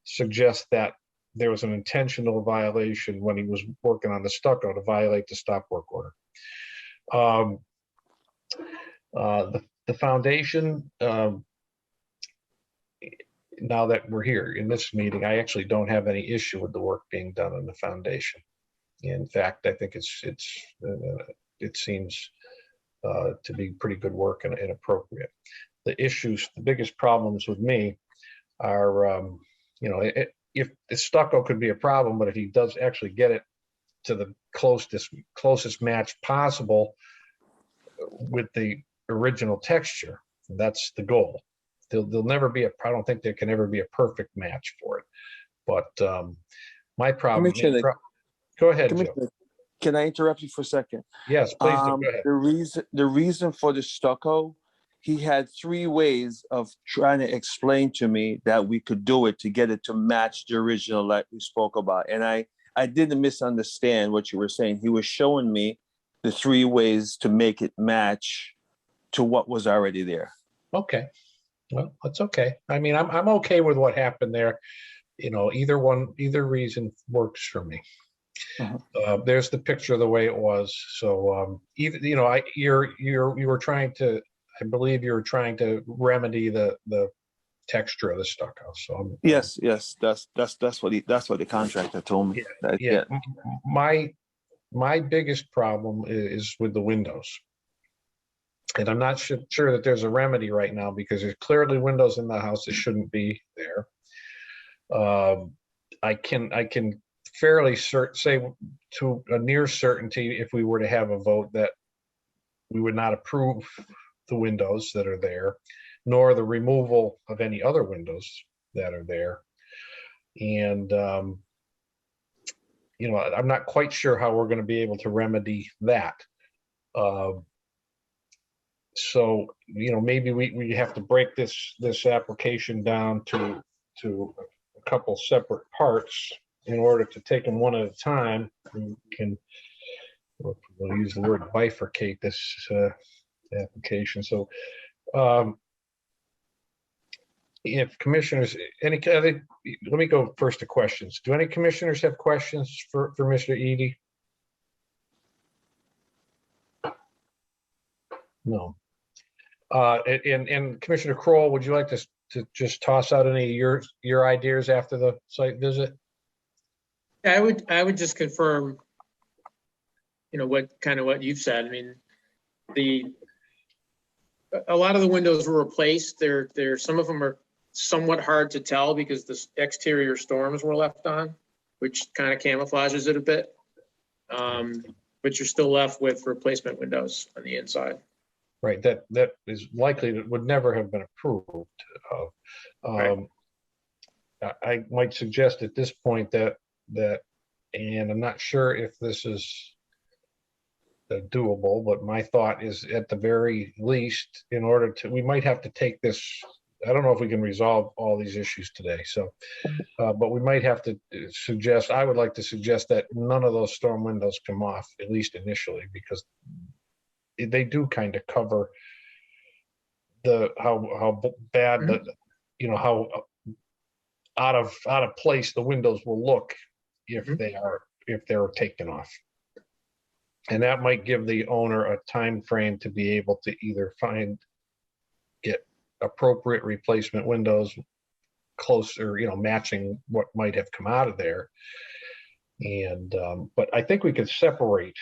suggest that there was an intentional violation when he was working on the stucco to violate the stop work order. The foundation, now that we're here in this meeting, I actually don't have any issue with the work being done on the foundation. In fact, I think it seems to be pretty good work and appropriate. The issues, the biggest problems with me are, if the stucco could be a problem, but if he does actually get it to the closest match possible with the original texture, that's the goal. There'll never be I don't think there can ever be a perfect match for it. But my problem. Go ahead, Joe. Can I interrupt you for a second? Yes, please do. Go ahead. The reason for the stucco, he had 3 ways of trying to explain to me that we could do it to get it to match the original like we spoke about. And I didn't misunderstand what you were saying. He was showing me the 3 ways to make it match to what was already there. Okay. Well, that's okay. I mean, I'm okay with what happened there. Either reason works for me. There's the picture of the way it was. So you were trying to, I believe you were trying to remedy the texture of the stucco. So yes, that's what the contractor told me. Yeah. My biggest problem is with the windows. And I'm not sure that there's a remedy right now because there's clearly windows in the house that shouldn't be there. I can fairly say to a near certainty, if we were to have a vote, that we would not approve the windows that are there, nor the removal of any other windows that are there. And, I'm not quite sure how we're going to be able to remedy that. So, maybe we have to break this application down to a couple separate parts in order to take them one at a time. We'll use the word bifurcate this application. So, if commissioners, let me go first to questions. Do any commissioners have questions for Mr. Eady? No. And Commissioner Kroll, would you like to just toss out any of your ideas after the site visit? I would just confirm, what you've said. I mean, a lot of the windows were replaced. Some of them are somewhat hard to tell because the exterior storms were left on, which kind of camouflages it a bit. But you're still left with replacement windows on the inside. Right, that is likely that would never have been approved of. Right. I might suggest at this point that, and I'm not sure if this is doable, but my thought is at the very least, we might have to take this. I don't know if we can resolve all these issues today. So, but we might have to suggest. I would like to suggest that none of those storm windows come off, at least initially, because they do kind of cover how bad how out of place the windows will look if they're taken off, and that might give the owner a time frame to be able to either get appropriate replacement windows closer, matching what might have come out of there. And but I think we could separate.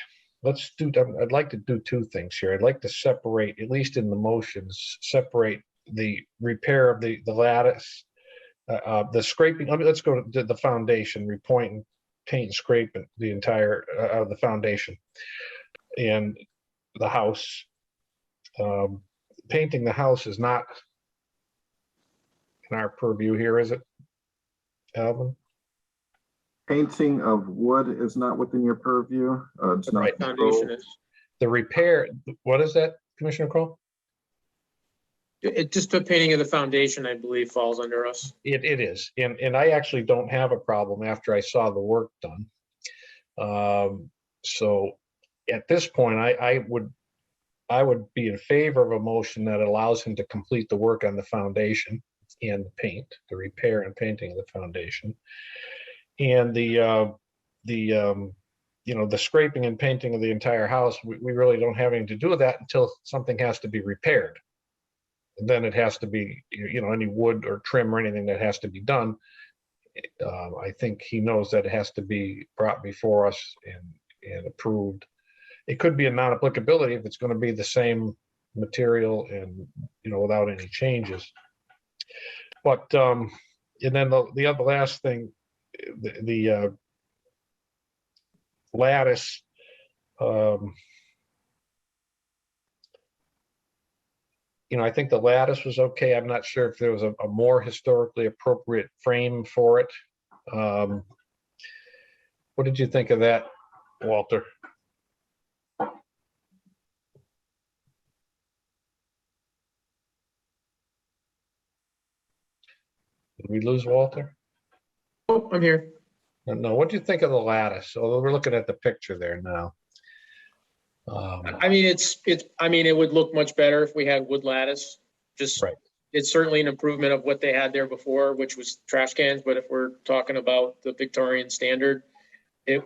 I'd like to do 2 things here. I'd like to separate, at least in the motions, separate the repair of the lattice, the scraping. Let's go to the foundation, repoint, paint, and scrape the entire of the foundation and the house. Painting the house is not in our purview here, is it, Alvin? Painting of wood is not within your purview. It's not foundation is. The repair, what is that, Commissioner Kroll? It just the painting of the foundation, I believe, falls under us. It is, and I actually don't have a problem after I saw the work done. So at this point, I would be in favor of a motion that allows him to complete the work on the foundation and the paint, the repair and painting of the foundation. And the scraping and painting of the entire house, we really don't have anything to do with that until something has to be repaired. And then it has to be, any wood or trim or anything that has to be done. I think he knows that it has to be brought before us and approved. It could be a non-applicability if it's going to be the same material and, without any changes. But, and then the other last thing, the lattice, I think the lattice was okay. I'm not sure if there was a more historically appropriate frame for it. What did you think of that, Walter? Did we lose Walter? Oh, I'm here. No, what do you think of the lattice? Although we're looking at the picture there now. I mean, it would look much better if we had wood lattice. Just, right. It's certainly an improvement of what they had there before, which was trash cans. But if we're talking about the Victorian standard, it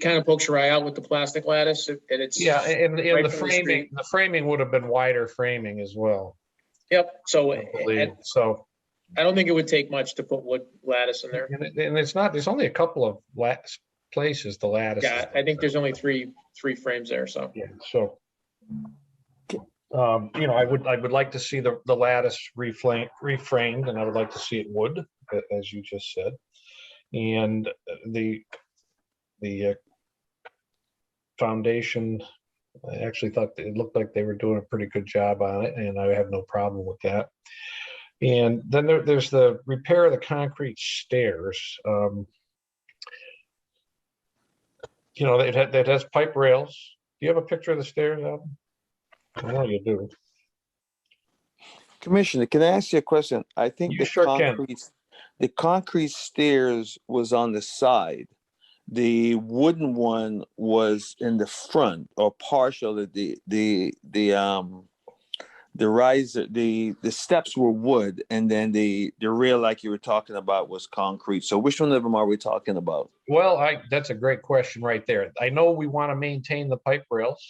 kind of pokes your eye out with the plastic lattice, and it's and right the from the street. the framing would have been wider framing as well. Yep. So, So I don't think it would take much to put wood lattice in there. And it's not. There's only a couple of places the lattice. Yeah, I think there's only three frames there. So yeah. So I would like to see the lattice reframed, and I would like to see it wood, as you just said, and the foundation. I actually thought it looked like they were doing a pretty good job on it, and I have no problem with that. And then there's the repair of the concrete stairs. That has pipe rails. Do you have a picture of the stairs, Alvin? I know you do. Commissioner, can I ask you a question? I think You sure can. The concrete stairs was on the side. The wooden one was in the front, or partially. The riser, the steps were wood, and then the rail, like you were talking about, was concrete. So which one of them are we talking about? Well, that's a great question right there. I know we want to maintain the pipe rails,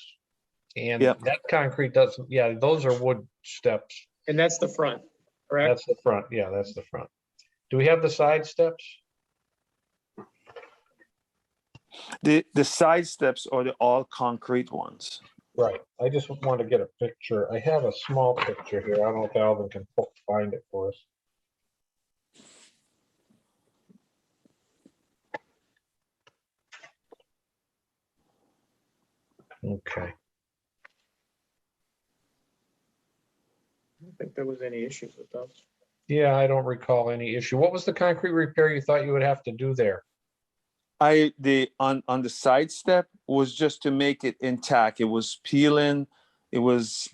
and that concrete doesn't. Yeah, those are wood steps. And that's the front, correct? That's the front. Yeah, that's the front. Do we have the side steps? The side steps are the all concrete ones. Right. I just want to get a picture. I have a small picture here. I don't know if Alvin can find it for us. Okay. I don't think there was any issues with those. Yeah, I don't recall any issue. What was the concrete repair you thought you would have to do there? On the side step was just to make it intact. It was peeling. It was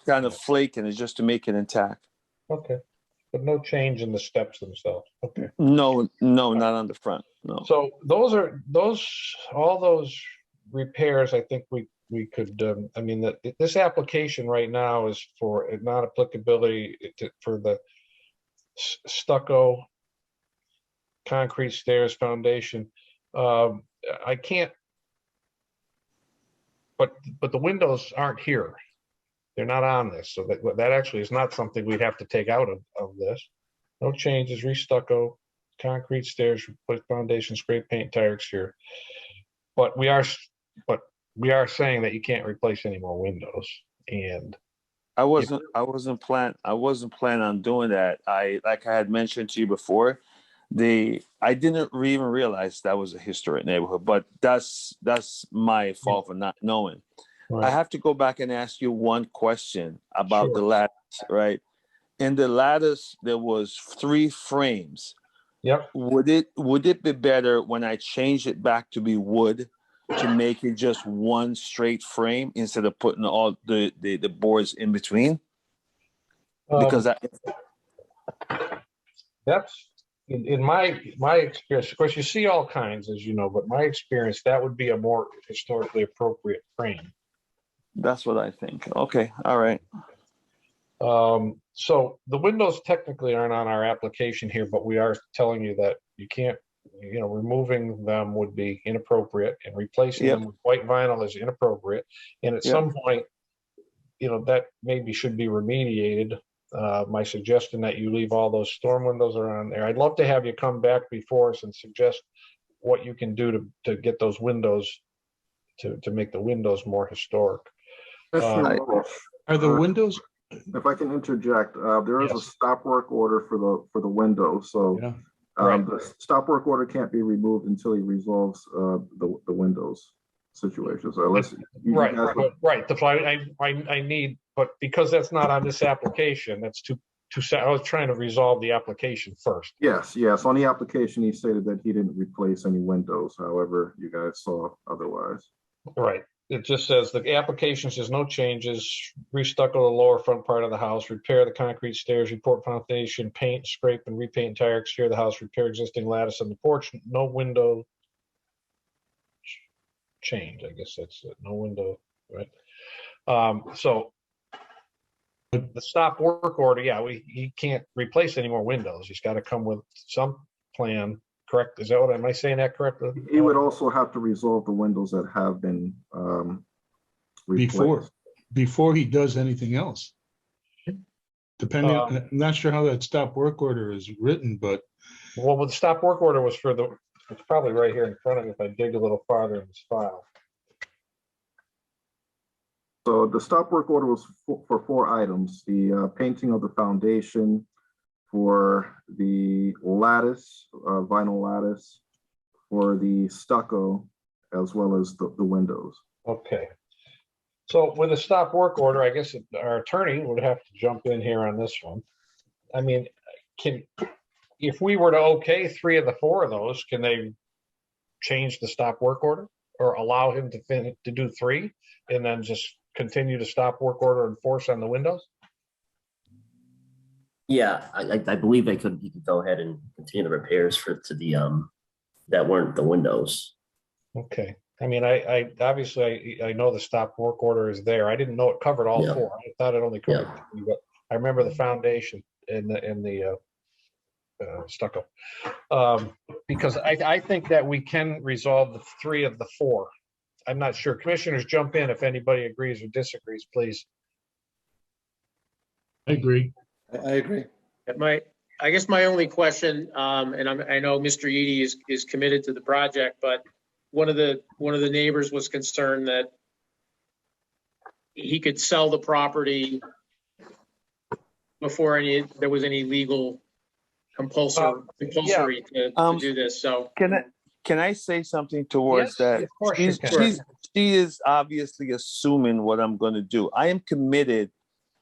kind of flaking. It's just to make it intact. Okay, but no change in the steps themselves. Okay. No, not on the front. No. So all those repairs. I think we could. I mean, this application right now is for non-applicability for the stucco, concrete stairs, foundation. I can't, but the windows aren't here. They're not on this. So that actually is not something we'd have to take out of this. No changes, re-stucco, concrete stairs, replace foundation, spray paint, entire exterior. But we are saying that you can't replace any more windows. And I wasn't planning on doing that. Like I had mentioned to you before, I didn't even realize that was a historic neighborhood, but that's my fault for not knowing. Right. I have to go back and ask you one question about the lattice, right? In the lattice, there was 3 frames. Yep. Would it be better when I change it back to be wood to make it just one straight frame instead of putting all the boards in between? Because that's in my experience. Of course, you see all kinds, as you know, but my experience, that would be a more historically appropriate frame. That's what I think. Okay, all right. So the windows technically aren't on our application here, but we are telling you that you can't removing them would be inappropriate and replacing Yep. them with white vinyl is inappropriate. And at Yep. some point, that maybe should be remediated. My suggestion that you leave all those storm windows around there. I'd love to have you come back before us and suggest what you can do to get those windows, to make the windows more historic. Commissioner Walsh, Are the windows? if I can interject, there is a Yes. stop work order for the windows, so Yeah. Right. the stop work order can't be removed until he resolves the windows situation. So unless you Right, guys would- right. That's why I need, but because that's not on this application, that's I was trying to resolve the application first. Yes, yes. On the application, he stated that he didn't replace any windows. However, you guys saw otherwise. Right. It just says the application says no changes, restucco the lower front part of the house, repair the concrete stairs, report foundation, paint, scrape and repaint entire exterior of the house, repair existing lattice on the porch, no window change. I guess that's it. No window, right? So the stop work order, yeah, he can't replace any more windows. He's got to come with some plan, correct? Am I saying that correctly? He would also have to resolve the windows that have been replaced. Before he does anything else. Depending, I'm not sure how that stop work order is written, but. Well, the stop work order was it's probably right here in front of me if I dig a little farther in this file. So the stop work order was for 4 items: the painting of the foundation, for the lattice, vinyl lattice, for the stucco, as well as the windows. Okay. So with a stop work order, I guess our attorney would have to jump in here on this one. I mean, if we were to okay 3 of the 4 of those, can they change the stop work order or allow him to do 3 and then just continue to stop work order and force on the windows? Yeah, I believe he could go ahead and continue the repairs to the that weren't the windows. Okay. I mean, I obviously I know the stop work order is there. I didn't know it covered all 4. I thought it only covered 3, but I remember the foundation and the stucco. Because I think that we can resolve the 3 of the 4. I'm not sure. Commissioners, jump in if anybody agrees or disagrees, please. I agree. I agree. I guess my only question, and I know Mr. Eady is committed to the project, but one of the neighbors was concerned that he could sell the property before there was any legal compulsory to do this. So Can I say something towards that? Of course you can. She is obviously assuming what I'm going to do. I am committed.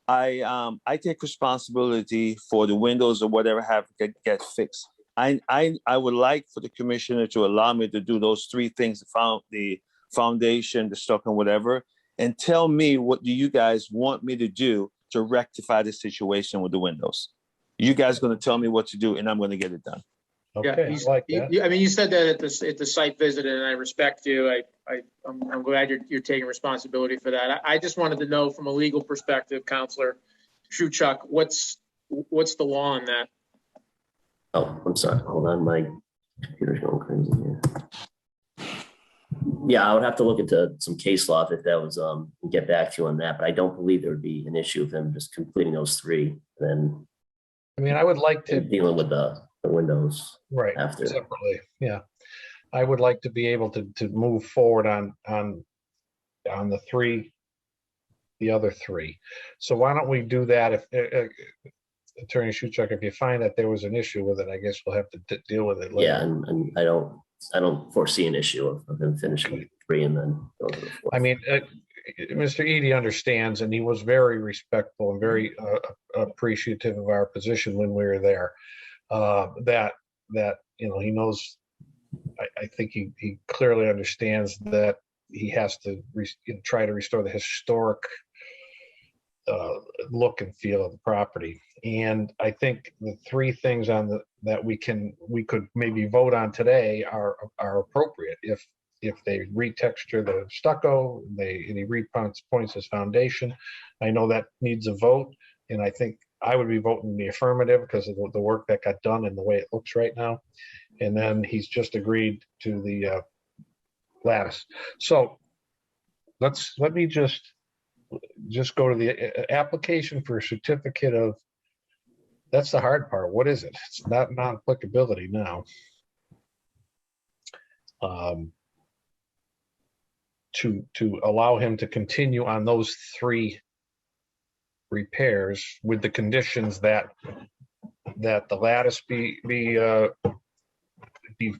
I take responsibility for the windows or whatever have to get fixed. I would like for the commissioner to allow me to do those 3 things: the foundation, the stucco, and whatever, and tell me what do you guys want me to do to rectify the situation with the windows. You guys going to tell me what to do, and I'm going to get it done. Okay, I like that. I mean, you said that at the site visit, and I respect you. I'm glad you're taking responsibility for that. I just wanted to know from a legal perspective, Counselor Shuchuk, what's the law on that? Oh, I'm sorry. Hold on, my computer's going crazy here. Yeah, I would have to look into some case law if that was and get back to you on that. But I don't believe there would be an issue with him just completing those 3, and then. I mean, I would like to dealing with the windows right after separately. Yeah, I would like to be able to move forward on the other 3. So why don't we do that? If Attorney Shuchuk, if you find that there was an issue with it, I guess we'll have to deal with it later. Yeah, and I don't foresee an issue of him finishing 3 and then going to the 4th. I mean, Mr. Eady understands, and he was very respectful and very appreciative of our position when we were there. That he knows. I think he clearly understands that he has to try to restore the historic look and feel of the property. And I think the 3 things that we could maybe vote on today are appropriate. If they retexture the stucco, and he repoints his foundation. I know that needs a vote, and I think I would be voting the affirmative because of the work that got done and the way it looks right now. And then he's just agreed to the lattice. So let me just go to the application for a certificate of, that's the hard part. What is it? It's not non-applicability now. To allow him to continue on those 3 repairs with the conditions that the lattice be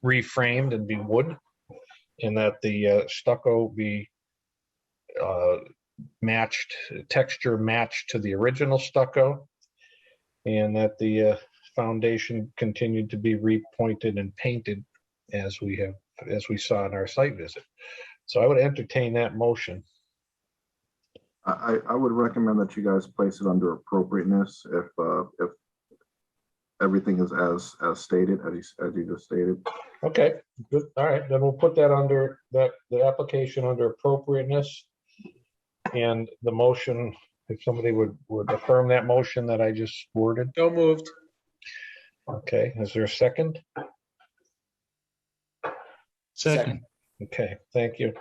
reframed and be wood, and that the stucco be texture matched to the original stucco, and that the foundation continued to be repointed and painted as we saw in our site visit. So I would entertain that motion. I would recommend that you guys place it under appropriateness if everything is as stated, as you just stated. Okay, good. All right, then we'll put that under the application under appropriateness, and the motion, if somebody would affirm that motion that I just worded. So moved. Okay, is there a second? Second. Okay, thank you.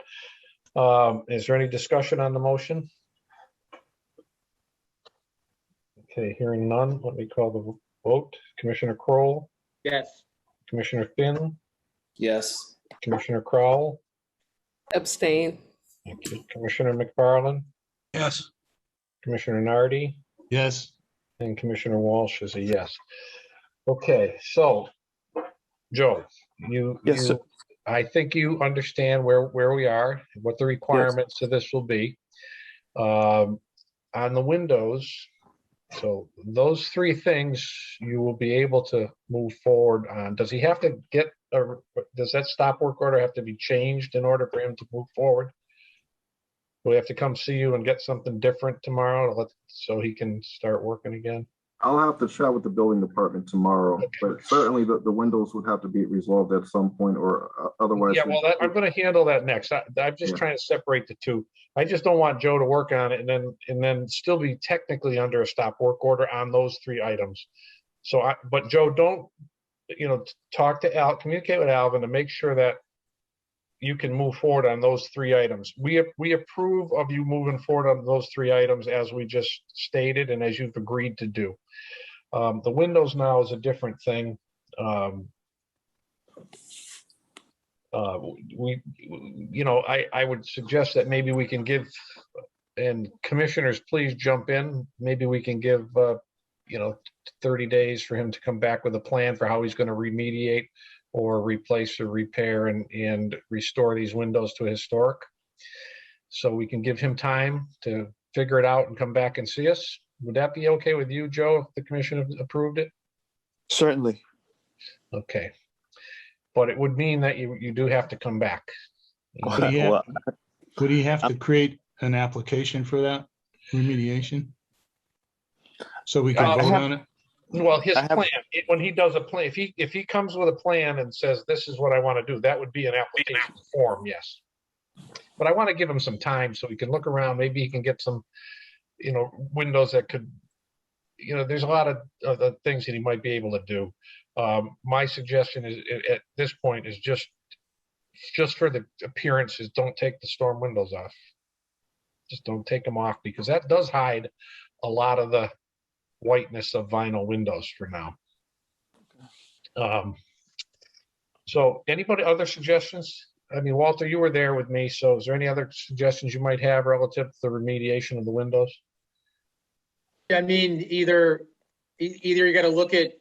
Is there any discussion on the motion? Okay, hearing none, let me call the vote. Commissioner Kroll, Yes. Commissioner Finn, Yes. Commissioner Crowell, Abstain. thank you. Commissioner McFarland, Yes. Commissioner Nardi, Yes. and Commissioner Walsh is a yes. Okay, so Joe, Yes, sir. I think you understand where we are, what the requirements of this will be. On the windows, so those 3 things you will be able to move forward on. Does he have to does that stop work order have to be changed in order for him to move forward? Will he have to come see you and get something different tomorrow so he can start working again? I'll have to chat with the building department tomorrow, but certainly the windows would have to be resolved at some point, or otherwise. Yeah, well, I'm going to handle that next. I'm just trying to separate the 2. I just don't want Joe to work on it and then still be technically under a stop work order on those 3 items. So, but Joe, don't, talk to communicate with Alvin to make sure that you can move forward on those 3 items. We approve of you moving forward on those 3 items as we just stated and as you've agreed to do. The windows now is a different thing. I would suggest that maybe we can give, and commissioners, please jump in. Maybe we can give, 30 days for him to come back with a plan for how he's going to remediate or replace or repair and restore these windows to historic. So we can give him time to figure it out and come back and see us. Would that be okay with you, Joe, if the commission approved it? Certainly. Okay. But it would mean that you do have to come back. Would he have to create an application for that remediation? So we can vote on it? Well, his plan, when he does a plan, if he comes with a plan and says, this is what I want to do, that would be an application form, yes. But I want to give him some time so he can look around. Maybe he can get some, windows that could, there's a lot of the things that he might be able to do. My suggestion is at this point is just for the appearances, don't take the storm windows off. Just don't take them off, because that does hide a lot of the whiteness of vinyl windows for now. So anybody other suggestions? I mean, Walter, you were there with me, so is there any other suggestions you might have relative to the remediation of the windows? I mean, either you got to look at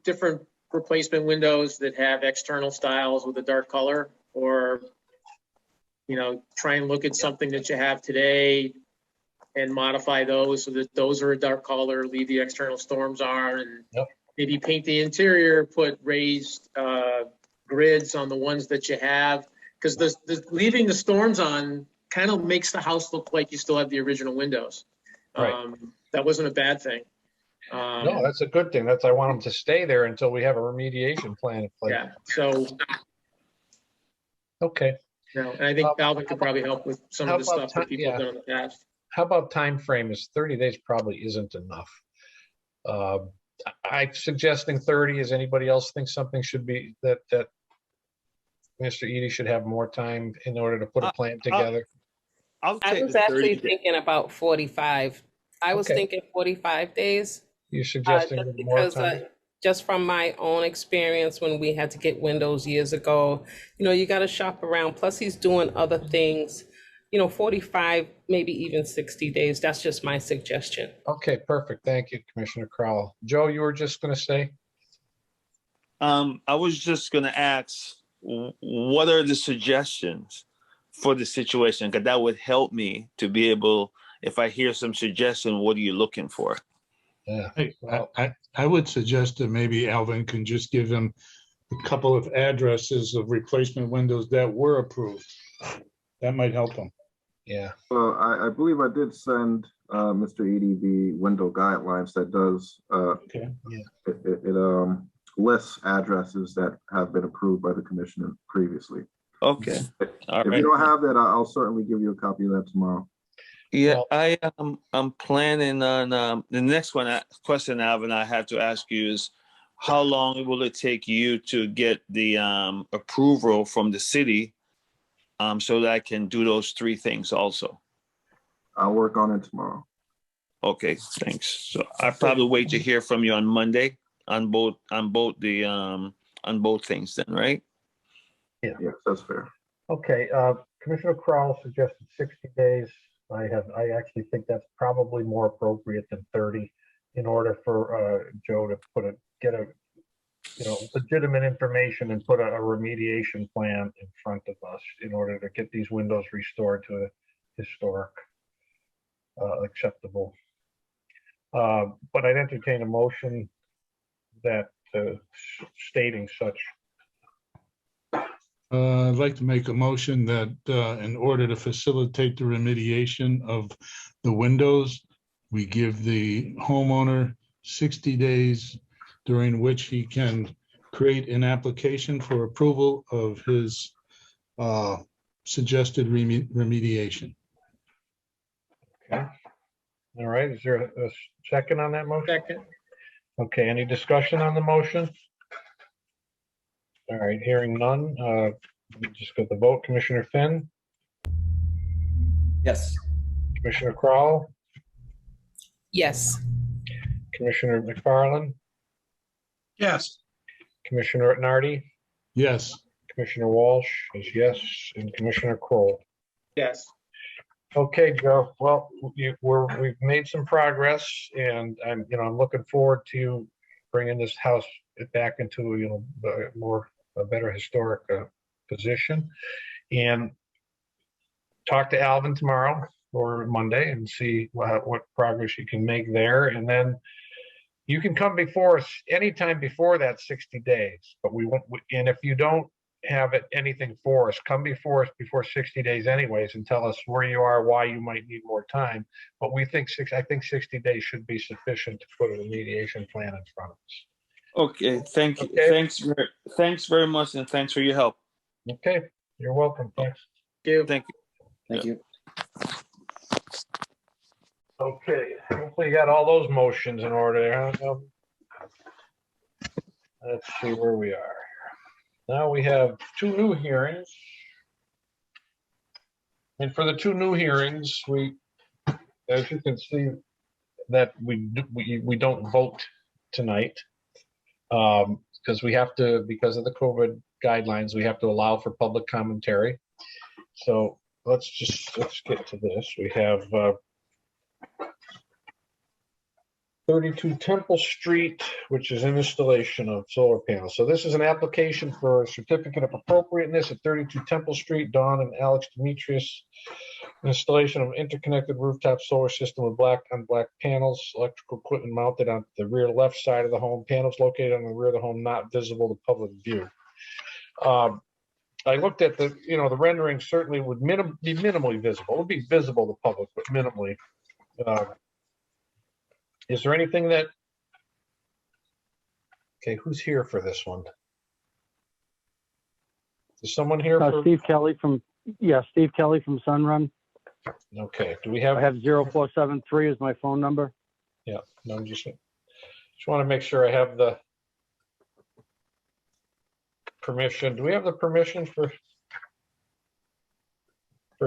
different replacement windows that have external styles with a dark color, or try and look at something that you have today and modify those so that those are a dark color, leave the external storms are, and maybe paint the interior, put raised grids on the ones that you have, because the leaving the storms on kind of makes the house look like you still have the original windows. Right. That wasn't a bad thing. No, that's a good thing. I want them to stay there until we have a remediation plan in place. Yeah. So. Okay. And I think Alvin could probably help with some of the stuff that people have done in the past. How about time frame? Is 30 days probably isn't enough. I'm suggesting 30. Is anybody else think something should be that Mr. Eady should have more time in order to put a plan together? I'll I take was the actually 30 days. thinking about 45. I was Okay. thinking 45 days. You're suggesting Just more because, time? just from my own experience, when we had to get windows years ago, you got to shop around. Plus, he's doing other things. 45, maybe even 60 days. That's just my suggestion. Okay, perfect. Thank you, Commissioner Crowell. Joe, you were just going to say? I was just gonna ask, what are the suggestions for the situation? Because that would help me to be able, if I hear some suggestion, what are you looking for? Yeah. Hey, I would suggest that maybe Alvin can just give them a couple of addresses of replacement windows that were approved. That might help them. Yeah. Well, I believe I did send Mr. Eady the window guidelines that does Okay. Yeah. it lists addresses that have been approved by the commission previously. Okay. All If right. you don't have that, I'll certainly give you a copy of that tomorrow. Yeah, Well- I'm planning on the next question, Alvin, I have to ask you is, how long will it take you to get the approval from the city so that I can do those 3 things also? I'll work on it tomorrow. Okay, thanks. So I probably wait to hear from you on Monday on both things then, right? Yes, that's fair. Okay, Commissioner Crowell suggested 60 days. I actually think that's probably more appropriate than 30 in order for Joe to get legitimate information and put a remediation plan in front of us in order to get these windows restored to a historic acceptable. But I'd entertain a motion that stating such. I'd like to make a motion that in order to facilitate the remediation of the windows, we give the homeowner 60 days during which he can create an application for approval of his suggested remediation. Okay. All right. Is there a second on that motion? Second. Okay. Any discussion on the motion? All right. Hearing none. We just got the vote. Commissioner Finn, Yes. Commissioner Crowell, Yes. Commissioner McFarland, Yes. Commissioner Nardi, Yes. Commissioner Walsh is yes, and Commissioner Kroll. Yes. Okay, Joe. Well, we've made some progress, and I'm looking forward to bringing this house back into a better historic position, and talk to Alvin tomorrow or Monday and see what progress you can make there, and then you can come before us anytime before that 60 days. But we won't. And if you don't have anything for us, come before us before 60 days anyways and tell us where you are, why you might need more time. But I think 60 days should be sufficient to put a remediation plan in front of us. Okay, thank you. Okay. Thanks very much, and thanks for your help. Okay, you're welcome. Thanks. Thank you. Thank you. Okay, hopefully you got all those motions in order. Huh? Let's see where we are. Now we have 2 new hearings. And for the 2 new hearings, as you can see, that we don't vote tonight because we have to, because of the COVID guidelines, we have to allow for public commentary. So let's get to this. We have 32 Temple Street, which is an installation of solar panels. So this is an application for a certificate of appropriateness at 32 Temple Street. Dawn and Alex Demetrius, installation of interconnected rooftop solar system with black on black panels, electrical equipment mounted on the rear left side of the home, panels located on the rear of the home, not visible to public view. I looked at the rendering, certainly would be minimally visible. It would be visible to public, but minimally. Is there anything that, okay, who's here for this one? Is someone here for? Steve Kelly from Sunrun. Okay, do we have? I have 0473 is my phone number. Yeah, no, just, Just want to make sure I have the permission. Do we have the permission for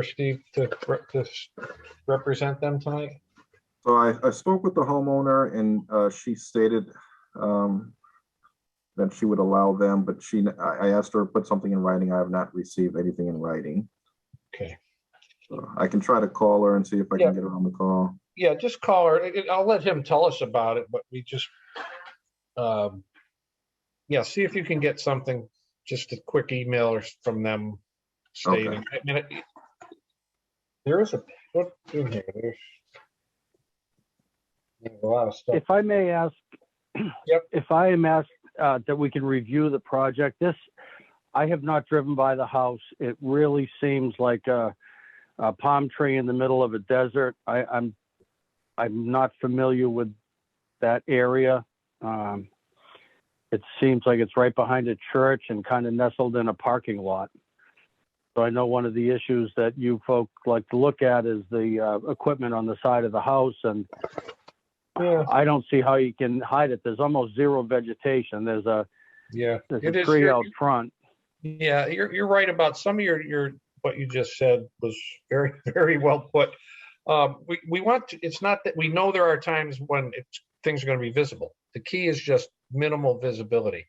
Steve to represent them tonight? So I spoke with the homeowner and she stated that she would allow them, but I asked her to put something in writing. I have not received anything in writing. Okay. So I can try to call her and see if I can get her on the call. Yeah, just call her. I'll let him tell us about it, but we just, yeah, see if you can get something, just a quick email or from them stating. Okay. I mean, there is what's in here? There's a lot of stuff. If I may ask, Yep. if I am asked that we can review the project, I have not driven by the house. It really seems like a palm tree in the middle of a desert. I'm not familiar with that area. It seems like it's right behind a church and kind of nestled in a parking lot. So I know one of the issues that you folk like to look at is the equipment on the side of the house, and I don't see how you can hide it. There's almost zero vegetation. There's a tree out front. Yeah, you're right about some of your what you just said was very, very well put. We want to, it's not that we know there are times when things are going to be visible. The key is just minimal visibility,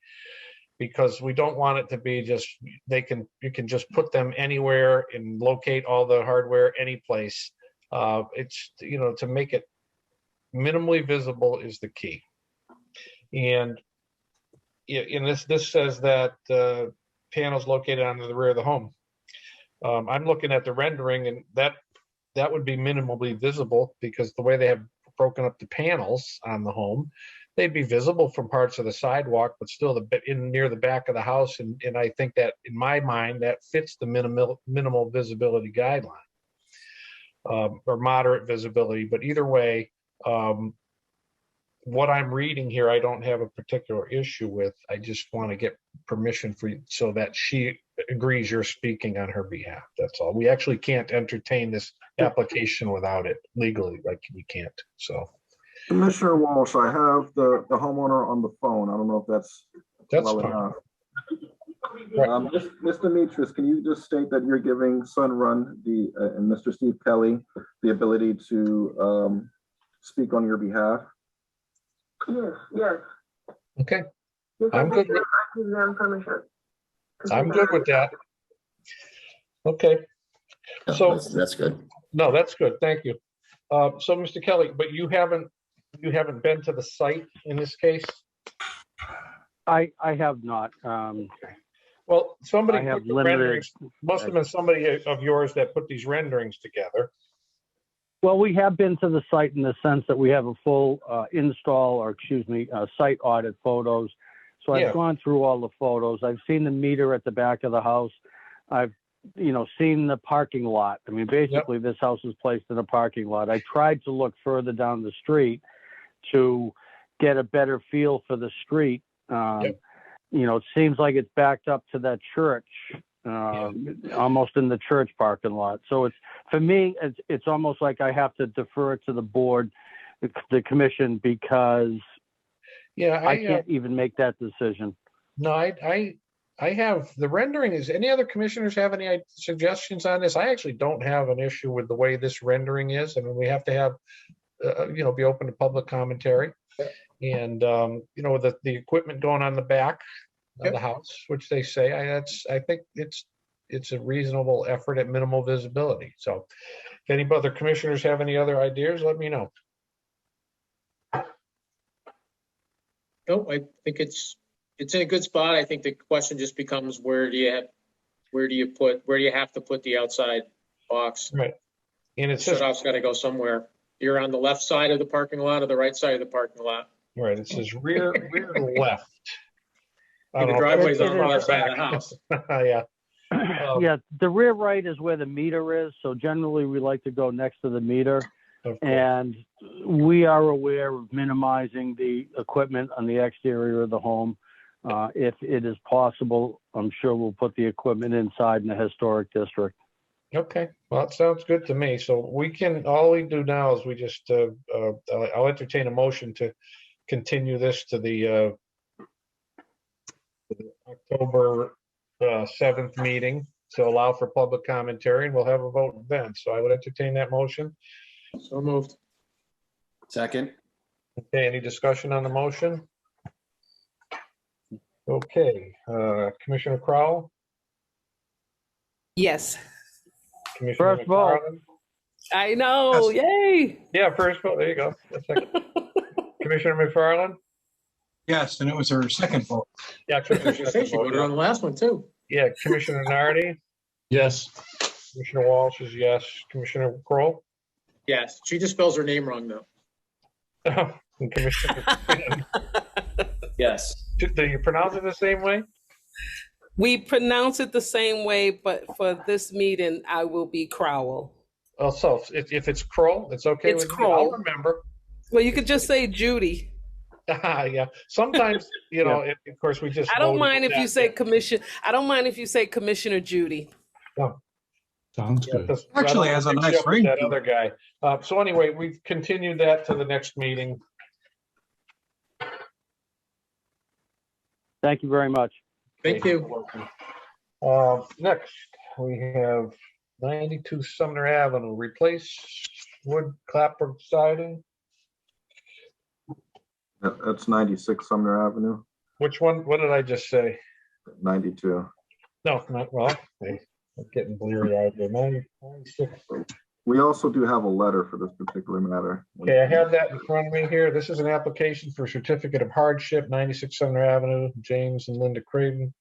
because we don't want it to be just you can just put them anywhere and locate all the hardware any place. It's, to make it minimally visible is the key. And in this says that panels located on the rear of the home. I'm looking at the rendering, and that would be minimally visible, because the way they have broken up the panels on the home, they'd be visible from parts of the sidewalk, but still near the back of the house. And I think that, in my mind, that fits the minimal visibility guideline, or moderate visibility. But either way, what I'm reading here, I don't have a particular issue with. I just want to get permission so that she agrees you're speaking on her behalf. That's all. We actually can't entertain this application without it legally. Like, we can't. So, Commissioner Walsh, I have the homeowner on the phone. I don't know if that's well fine. enough. Ms. Demetrius, can you just state that you're giving Sunrun and Mr. Steve Kelly the ability to speak on your behalf? Yes. Okay. I'm good. I'm good with that. Okay. So that's good. No, that's good. Thank you. So, Mr. Kelly, but you haven't been to the site in this case? I have not. Well, somebody I have put the limited- renderings. Must have been somebody of yours that put these renderings together. Well, we have been to the site in the sense that we have a full site audit photos. So I've gone through all the photos. I've seen the meter at the back of the house. I've, seen the parking lot. I mean, basically this house is placed in a parking lot. I tried to look further down the street to get a better feel for the street. It seems like it's backed up to that church, almost in the church parking lot. So for me, it's almost like I have to defer to the board, the commission, because I can't even make that decision. No, I have the rendering. Is any other commissioners have any suggestions on this? I actually don't have an issue with the way this rendering is. I mean, we have to have, be open to public commentary, and with the equipment going on the back of the house, which they say, I think it's a reasonable effort at minimal visibility. So, if any other commissioners have any other ideas, let me know. No, I think it's in a good spot. I think the question just becomes, where do you have to put the outside box? Right. And it's shut off's got to go somewhere. You're on the left side of the parking lot or the right side of the parking lot? Right. It says rear left. And the driveway's on the left side of the house. Yeah. Yeah, the rear right is where the meter is. So generally we like to go next to the meter. And we are aware of minimizing the equipment on the exterior of the home. If it is possible, I'm sure we'll put the equipment inside in the historic district. Okay, well, it sounds good to me. So all we do now is we just, I'll entertain a motion to continue this to the October 7th meeting to allow for public commentary, and we'll have a vote then. So I would entertain that motion. So moved. Second. Okay, any discussion on the motion? Okay, Commissioner Crowell, Yes, Commissioner First vote. McFarland? I know. Yes. Yay. Yeah, first vote, there you go. A second. Commissioner McFarland? Yes, and it was her second vote. Yeah, Commissioner Say she voted on the last one too. Yeah, Commissioner Nardi, Yes. Commissioner Walsh is yes, Commissioner Kroll? Yes, she just spells her name wrong though. And Commissioner, Yes. do you pronounce it the same way? We pronounce it the same way, but for this meeting, I will be Crowell. Oh, so if it's Kroll, it's okay It's with me. Kroll. I'll remember. Well, you could just say Judy. Yeah, sometimes, you know, of course, we just. I don't voted mind if that you say day. commission. I don't mind if you say Commissioner Judy. Sounds Yeah, good. 'cause I Actually, don't has a wanna mix nice you up with ring that to it. other guy. So anyway, we've continued that to the next meeting. Thank you very much. Thank Okay, you. you're welcome. Next, we have 92 Sumner Avenue, replace wood clapboard siding. That's 96 Sumner Avenue, Which one, what did I just say? 92. No, not, well, I'm getting bleary eyed there. 96. We also do have a letter for this particular matter. Okay, I have that in front of me here. This is an application for certificate of hardship, 96 Sumner Avenue, James and Linda Craven.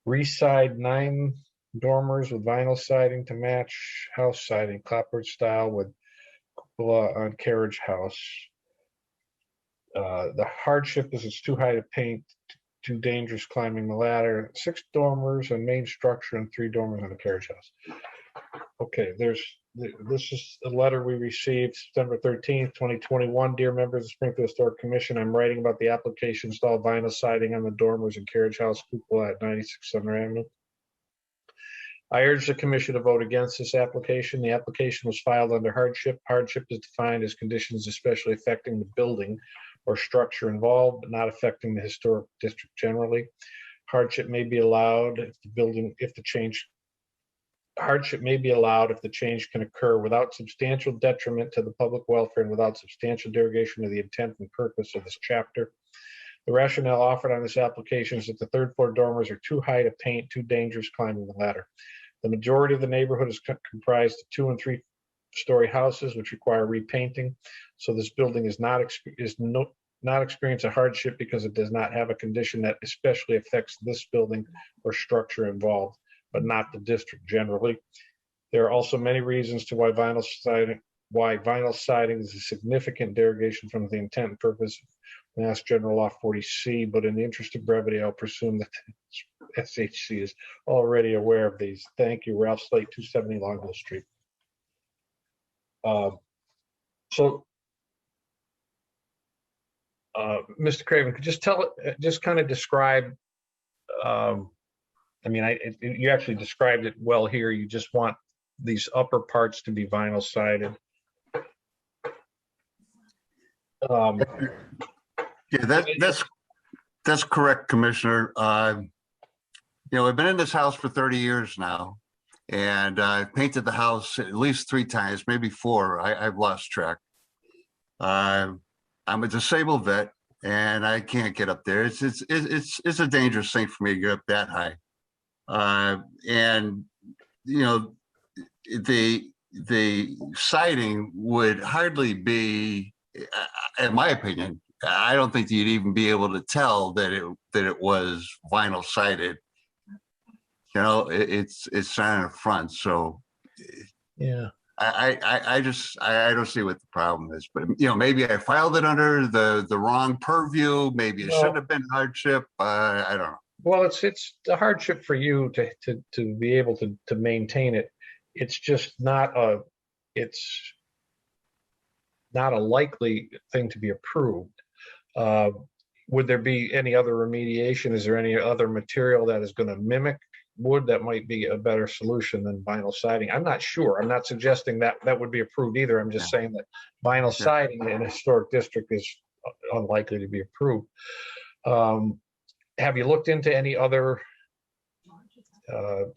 Reside 9 dormers with vinyl siding to match house siding, clapboard style with cupola on carriage house. The hardship is it's too high to paint, too dangerous climbing the ladder. 6 dormers and main structure and 3 dormers on the carriage house. Okay, this is a letter we received September 13th, 2021. Dear members of the Springfield Historic Commission, I'm writing about the application to install vinyl siding on the dormers and carriage house cupola at 96 Sumner Avenue. I urge the commission to vote against this application. The application was filed under hardship. Hardship is defined as conditions especially affecting the building or structure involved, but not affecting the historic district generally. Hardship may be allowed Hardship may be allowed if the change can occur without substantial detriment to the public welfare and without substantial derogation of the intent and purpose of this chapter. The rationale offered on this application is that the 3rd floor dormers are too high to paint, too dangerous climbing the ladder. The majority of the neighborhood is comprised of 2- and 3-story houses which require repainting. So this building is not experience a hardship because it does not have a condition that especially affects this building or structure involved, but not the district generally. There are also many reasons to why vinyl siding is a significant derogation from the intent and purpose of Mass General Law 40C, but in the interest of brevity, I'll presume that SHC is already aware of these. Thank you, Ralph Slate, 270 Long Hill Street. Mr. Craven, could just kind of describe, you actually described it well here. You just want these upper parts to be vinyl sided. Yeah, that's correct, Commissioner. I've been in this house for 30 years now, and I've painted the house at least 3 times, maybe 4. I've lost track. I'm a disabled vet, and I can't get up there. It's a dangerous thing for me to get up that high. The siding would hardly be, in my opinion, I don't think you'd even be able to tell that it was vinyl sided. It's not in the front, so yeah. I don't see what the problem is, but maybe I filed it under the wrong purview. Maybe it shouldn't have been hardship. I don't know. Well, it's the hardship for you to be able to maintain it. It's just not a likely thing to be approved. Would there be any other remediation? Is there any other material that is going to mimic wood that might be a better solution than vinyl siding? I'm not sure. I'm not suggesting that would be approved either. I'm just saying that vinyl siding in a historic district unlikely to be approved. Have you looked into any other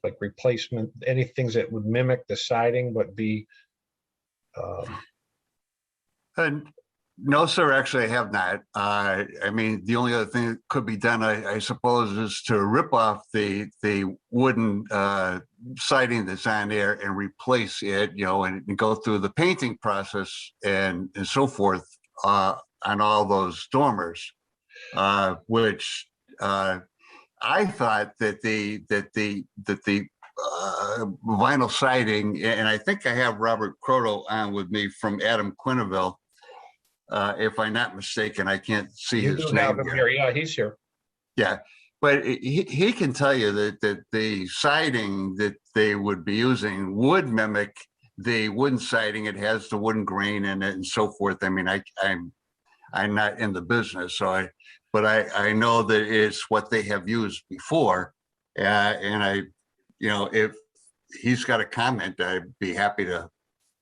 like replacement, any things that would mimic the siding but be? And no, sir, actually, I have not. I mean, the only other thing that could be done, I suppose, is to rip off the wooden siding that's on there and replace it, you know, and go through the painting process and so forth on all those dormers, which I thought that the vinyl siding, and I think I have Robert Croto on with me from Adam Quinneville. If I'm not mistaken, I can't see You his do have name him here. here. Yeah, he's here. Yeah, but he can tell you that the siding that they would be using would mimic the wooden siding. It has the wooden grain in it and so forth. I mean, I'm not in the business, so but I know that it's what they have used before, and you know, if he's got a comment, I'd be happy to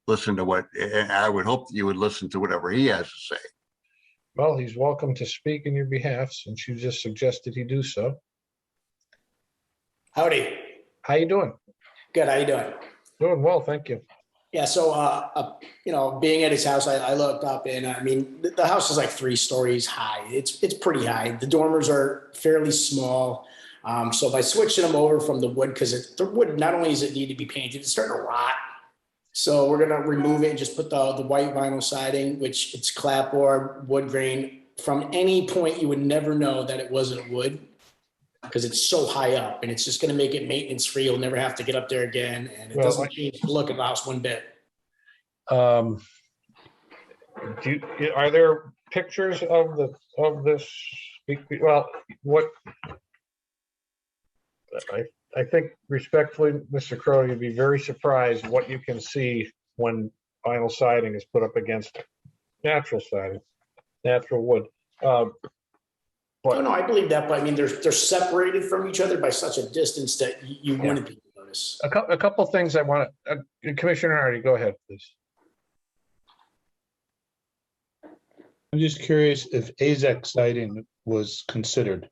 listen to what, and I would hope that you would listen to whatever he has to say. Well, he's welcome to speak in your behalf since you just suggested he do so. Howdy. How you doing? Good. How you doing? Doing well, thank you. Yeah. So, you know, being at his house, I looked up and I mean, the house is like 3 stories high. It's pretty high. The dormers are fairly small. So by switching them over from the wood, because the wood, not only does it need to be painted, it's starting to rot. So we're going to remove it and just put the white vinyl siding, which it's clapboard, wood grain. From any point, you would never know that it wasn't wood because it's so high up, and it's just going to make it maintenance free. You'll never have to get up there again. And it doesn't change the look of the house one bit. Are there pictures of this? Well, what I think respectfully, Mr. Crow, you'd be very surprised what you can see when vinyl siding is put up against natural siding, natural wood. Oh, no, I believe that, but I mean, they're separated from each other by such a distance that you wouldn't be able to notice. A couple things I want to, Commissioner Hardy, go ahead, please. I'm just curious if AZEK siding was considered.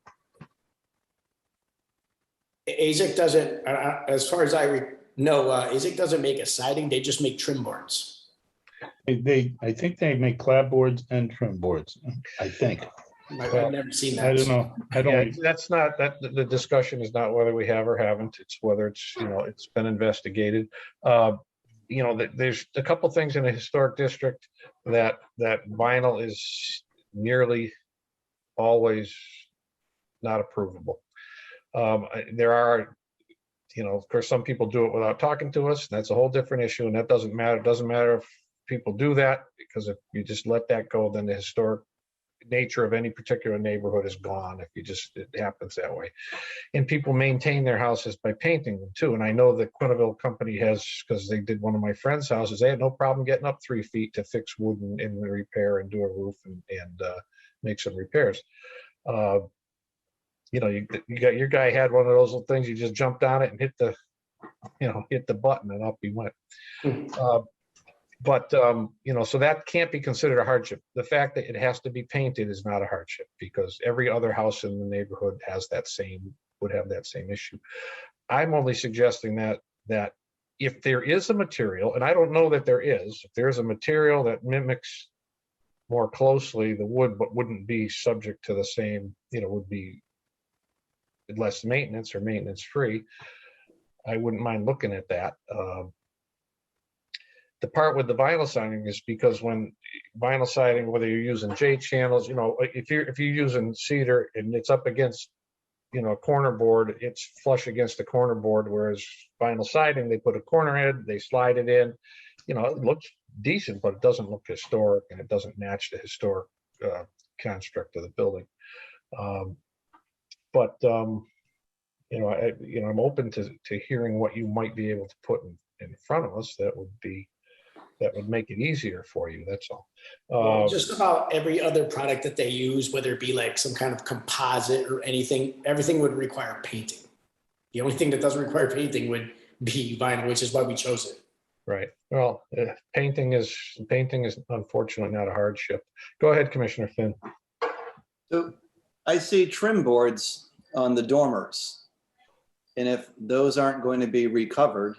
AZEK doesn't, as far as I know, AZEK doesn't make a siding. They just make trim boards. I think they make clapboards and trim boards. I think. I've never seen that. I don't know. I don't. Yeah, that's not that. The discussion is not whether we have or haven't. It's whether it's, you know, it's been investigated. You know, there's a couple things in a historic district that vinyl is nearly always not approvable. There are, you know, of course, some people do it without talking to us. That's a whole different issue, and that doesn't matter. It doesn't matter if people do that, because if you just let that go, then the historic nature of any particular neighborhood is gone. If you just, it happens that way. And people maintain their houses by painting them too. And I know the Quinneville company has, because they did one of my friend's houses, they had no problem getting up 3 feet to fix wood and repair and do a roof and make some repairs. You know, you got, your guy had one of those little things, you just jumped on it and hit the, you know, hit the button and up he went. You know, so that can't be considered a hardship. The fact that it has to be painted is not a hardship, because every other house in the neighborhood has that same, would have that same issue. I'm only suggesting that if there is a material, and I don't know that there is, if there's a material that mimics more closely the wood, but wouldn't be subject to the same, you know, would be less maintenance or maintenance free, I wouldn't mind looking at that. The part with the vinyl siding is because when vinyl siding, whether you're using J channels, you know, if you're using cedar and it's up against, you know, a corner board, it's flush against the corner board, whereas vinyl siding, they put a corner head, they slide it in, you know, it looks decent, but it doesn't look historic and it doesn't match the historic construct of the building. You know, I'm open to hearing what you might be able to put in front of us that would make it easier for you. That's all. Well, just about every other product that they use, whether it be like some kind of composite or anything, everything would require painting. The only thing that doesn't require painting would be vinyl, which is why we chose it. Right. Well, painting is unfortunately not a hardship. Go ahead, Commissioner Finn. So I see trim boards on the dormers. And if those aren't going to be recovered,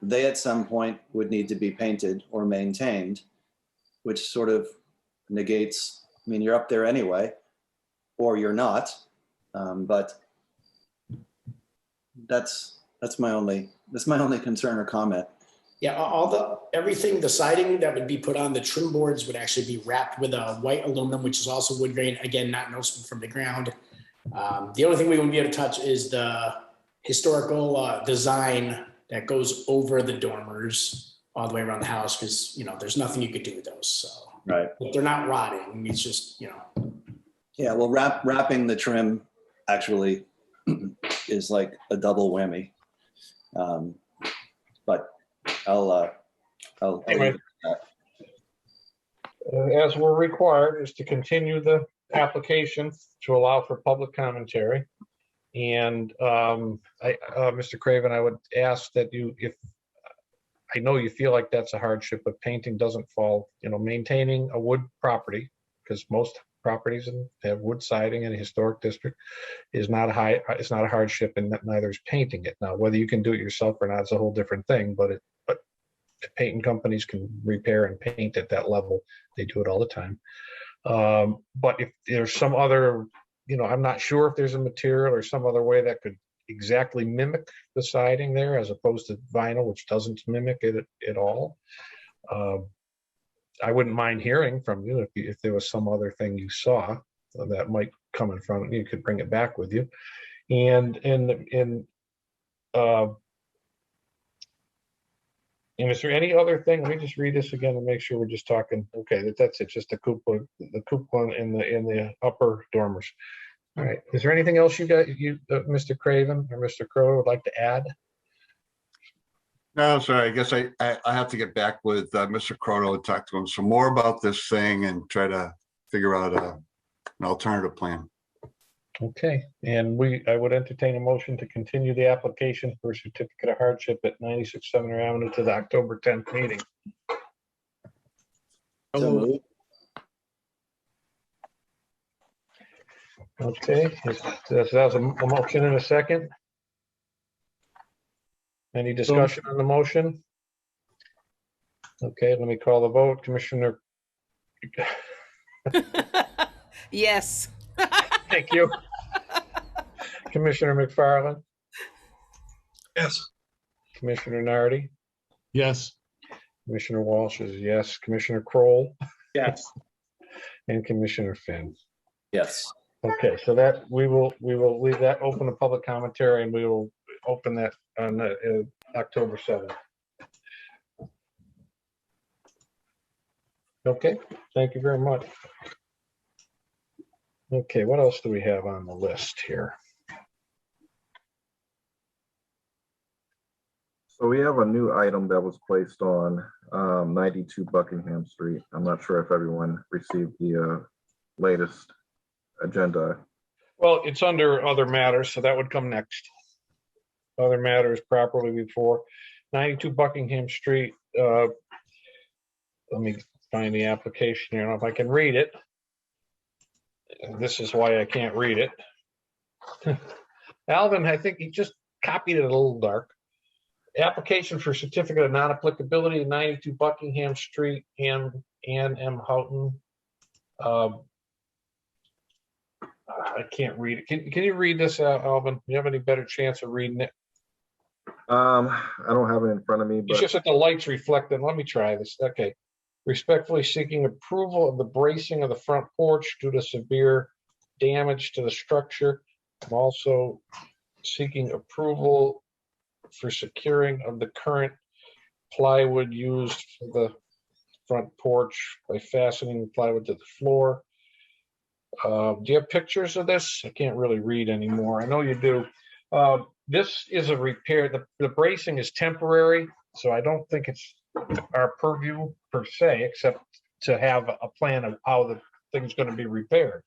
they at some point would need to be painted or maintained, which sort of negates, I mean, you're up there anyway, or you're not. But that's my only concern or comment. Yeah, everything, the siding that would be put on the trim boards would actually be wrapped with a white aluminum, which is also wood grain, again, not noticeable from the ground. The only thing we wouldn't be able to touch is the historical design that goes over the dormers all the way around the house, because, there's nothing you could do with those, so. Right. But they're not rotting, it's just, Yeah, well, wrapping the trim actually is like a double whammy. But I'll Anyway, leave it at as we're required, is to continue the application to allow for public commentary. And Mr. Craven, I would ask that if I know you feel like that's a hardship, but painting doesn't fall, maintaining a wood property, because most properties have wood siding in a historic district, is not it's not a hardship, and neither is painting it. Now, whether you can do it yourself or not is a whole different thing, but painting companies can repair and paint at that level. They do it all the time. But if there's some other, I'm not sure if there's a material or some other way that could exactly mimic the siding there, as opposed to vinyl, which doesn't mimic it at all. I wouldn't mind hearing from you if there was some other thing you saw that might come in front of you. You could bring it back with you. And is there any other thing? Let me just read this again and make sure we're just talking. Okay, that's it. Just the cupola in the upper dormers. All right. Is there anything else you Mr. Craven or Mr. Crowe, would like to add? No, sorry. I guess I have to get back with Mr. Croto and talk to him some more about this thing and try to figure out an alternative plan. Okay, and I would entertain a motion to continue the application for a certificate of hardship at 96 Sumner Avenue to the October 10th meeting. So Okay, that was a motion and a second. Any discussion on the motion? Okay, let me call the vote. Commissioner. Yes. Thank you. Commissioner McFarland? Yes. Commissioner Nardi? Yes. Commissioner Walsh is yes. Commissioner Kroll? Yes. And Commissioner Finn? yes. Okay, so that we will leave that open to public commentary, and we will open that on October 7th. Okay, thank you very much. Okay, what else do we have on the list here? So we have a new item that was placed on 92 Buckingham Street. I'm not sure if everyone received the latest agenda. Well, it's under other matters, so that would come next. Other matters properly before 92 Buckingham Street. Let me find the application here. I don't know if I can read it. This is why I can't read it. Alvin, I think he just copied it a little dark. Application for certificate of non-applicability at 92 Buckingham Street, Ann M. Houghton. I can't read it. Can you read this, Alvin? Do you have any better chance of reading it? I don't have it in front of me, It's but just that the lights reflecting. Let me try this. Okay. Respectfully seeking approval of the bracing of the front porch due to severe damage to the structure. I'm also seeking approval for securing of the current plywood used for the front porch by fastening the plywood to the floor. Do you have pictures of this? I can't really read anymore. I know you do. This is a repair. The bracing is temporary, so I don't think it's our purview per se, except to have a plan of how the thing's going to be repaired.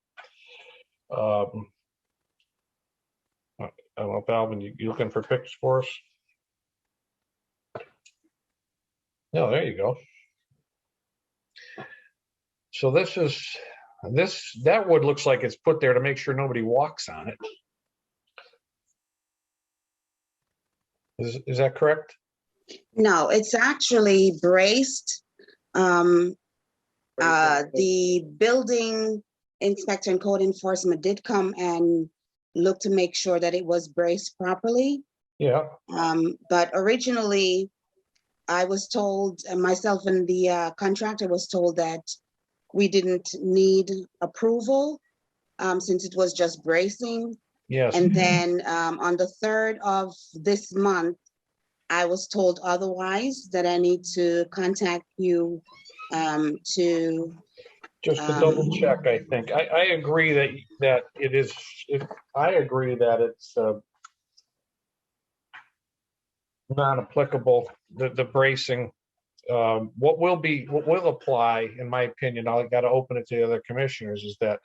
I don't know if Alvin, you looking for pictures for us? No, there you go. So that wood looks like it's put there to make sure nobody walks on it. Is that correct? No, it's actually braced. The building inspector and code enforcement did come and look to make sure that it was braced properly. Yeah. But originally, I was told, myself and the contractor was told that we didn't need approval since it was just bracing. Yes. And then on the 3rd of this month, I was told otherwise, that I need to contact you to Just to double check, I think. I agree that it is, I agree that it's not applicable, the bracing. What will apply, in my opinion, I got to open it to the other commissioners, is that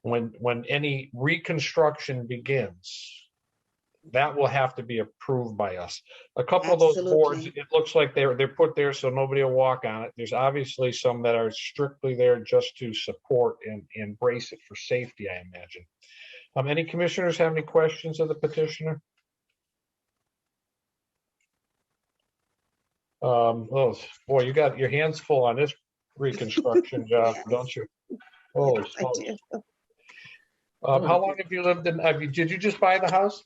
when any reconstruction begins, that will have to be approved by us. A couple of those boards, it looks like they're put there so nobody will walk on it. There's obviously some that are strictly there just to support and brace it for safety, I imagine. Any commissioners have any questions of the petitioner? Oh boy, you got your hands full on this reconstruction job, don't you? Holy smokes. How long have you lived in? Did you just buy the house?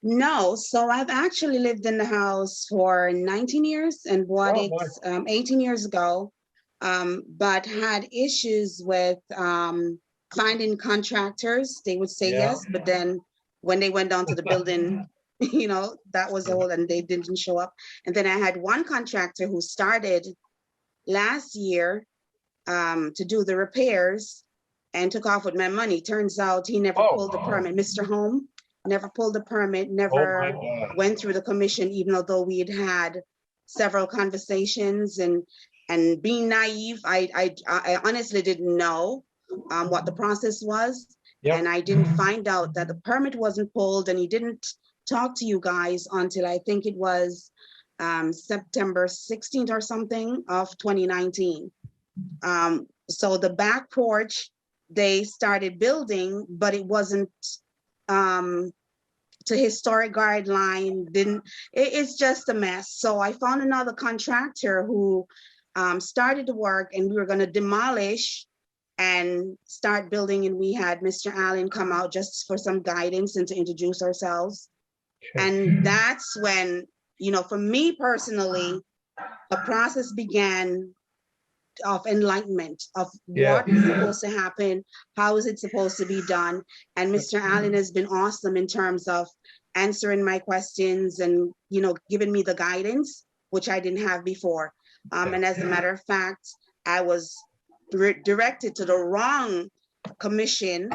No, so I've actually lived in the house for 19 years and bought it 18 years ago, but had issues with finding contractors. They would say yes, but then when they went down to the building, you know, that was all, and they didn't show up. And then I had one contractor who started last year to do the repairs and took off with my money. Turns out he never pulled the permit. Mr. Home never pulled the permit, never went through the commission, even although we had had several conversations. And being naive, I honestly didn't know what the process was. Yep. And I didn't find out that the permit wasn't pulled, and he didn't talk to you guys until I think it was September 16th or something of 2019. So the back porch, they started building, but it wasn't to historic guideline, it's just a mess. So I found another contractor who started the work, and we were going to demolish and start building. And we had Mr. Allen come out just for some guidance and to introduce ourselves. Okay. And that's when, you know, for me personally, a process began of enlightenment of what is supposed to happen, how is it supposed to be done. And Mr. Allen has been awesome in terms of answering my questions and, you know, giving me the guidance, which I didn't have before. And as a matter of fact, I was directed to the wrong commission,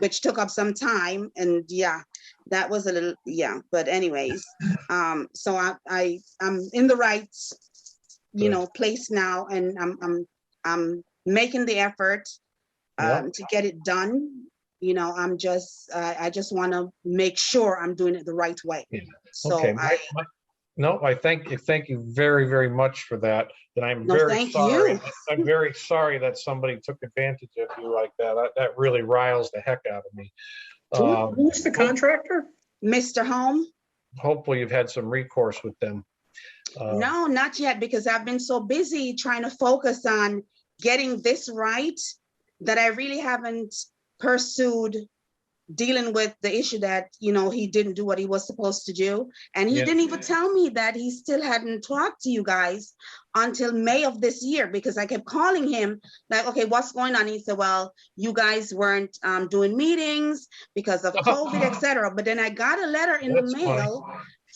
which took up some time. And that was a little, but anyways, so I'm in the right, you know, place now, and I'm making the effort to get it done. You know, I just want to make sure I'm doing it the right way. So okay. I thank you very, very much for that. And I'm very sorry. I'm very sorry that somebody took advantage of you like that. That really riles the heck out of me. Who's the contractor? Mr. Home. Hopefully you've had some recourse with them. No, not yet, because I've been so busy trying to focus on getting this right that I really haven't pursued dealing with the issue that, you know, he didn't do what he was supposed to do. And he didn't even tell me that he still hadn't talked to you guys until May of this year, because I kept calling him like, okay, what's going on? He said, well, you guys weren't doing meetings because of COVID, etc. But then I got a letter in the mail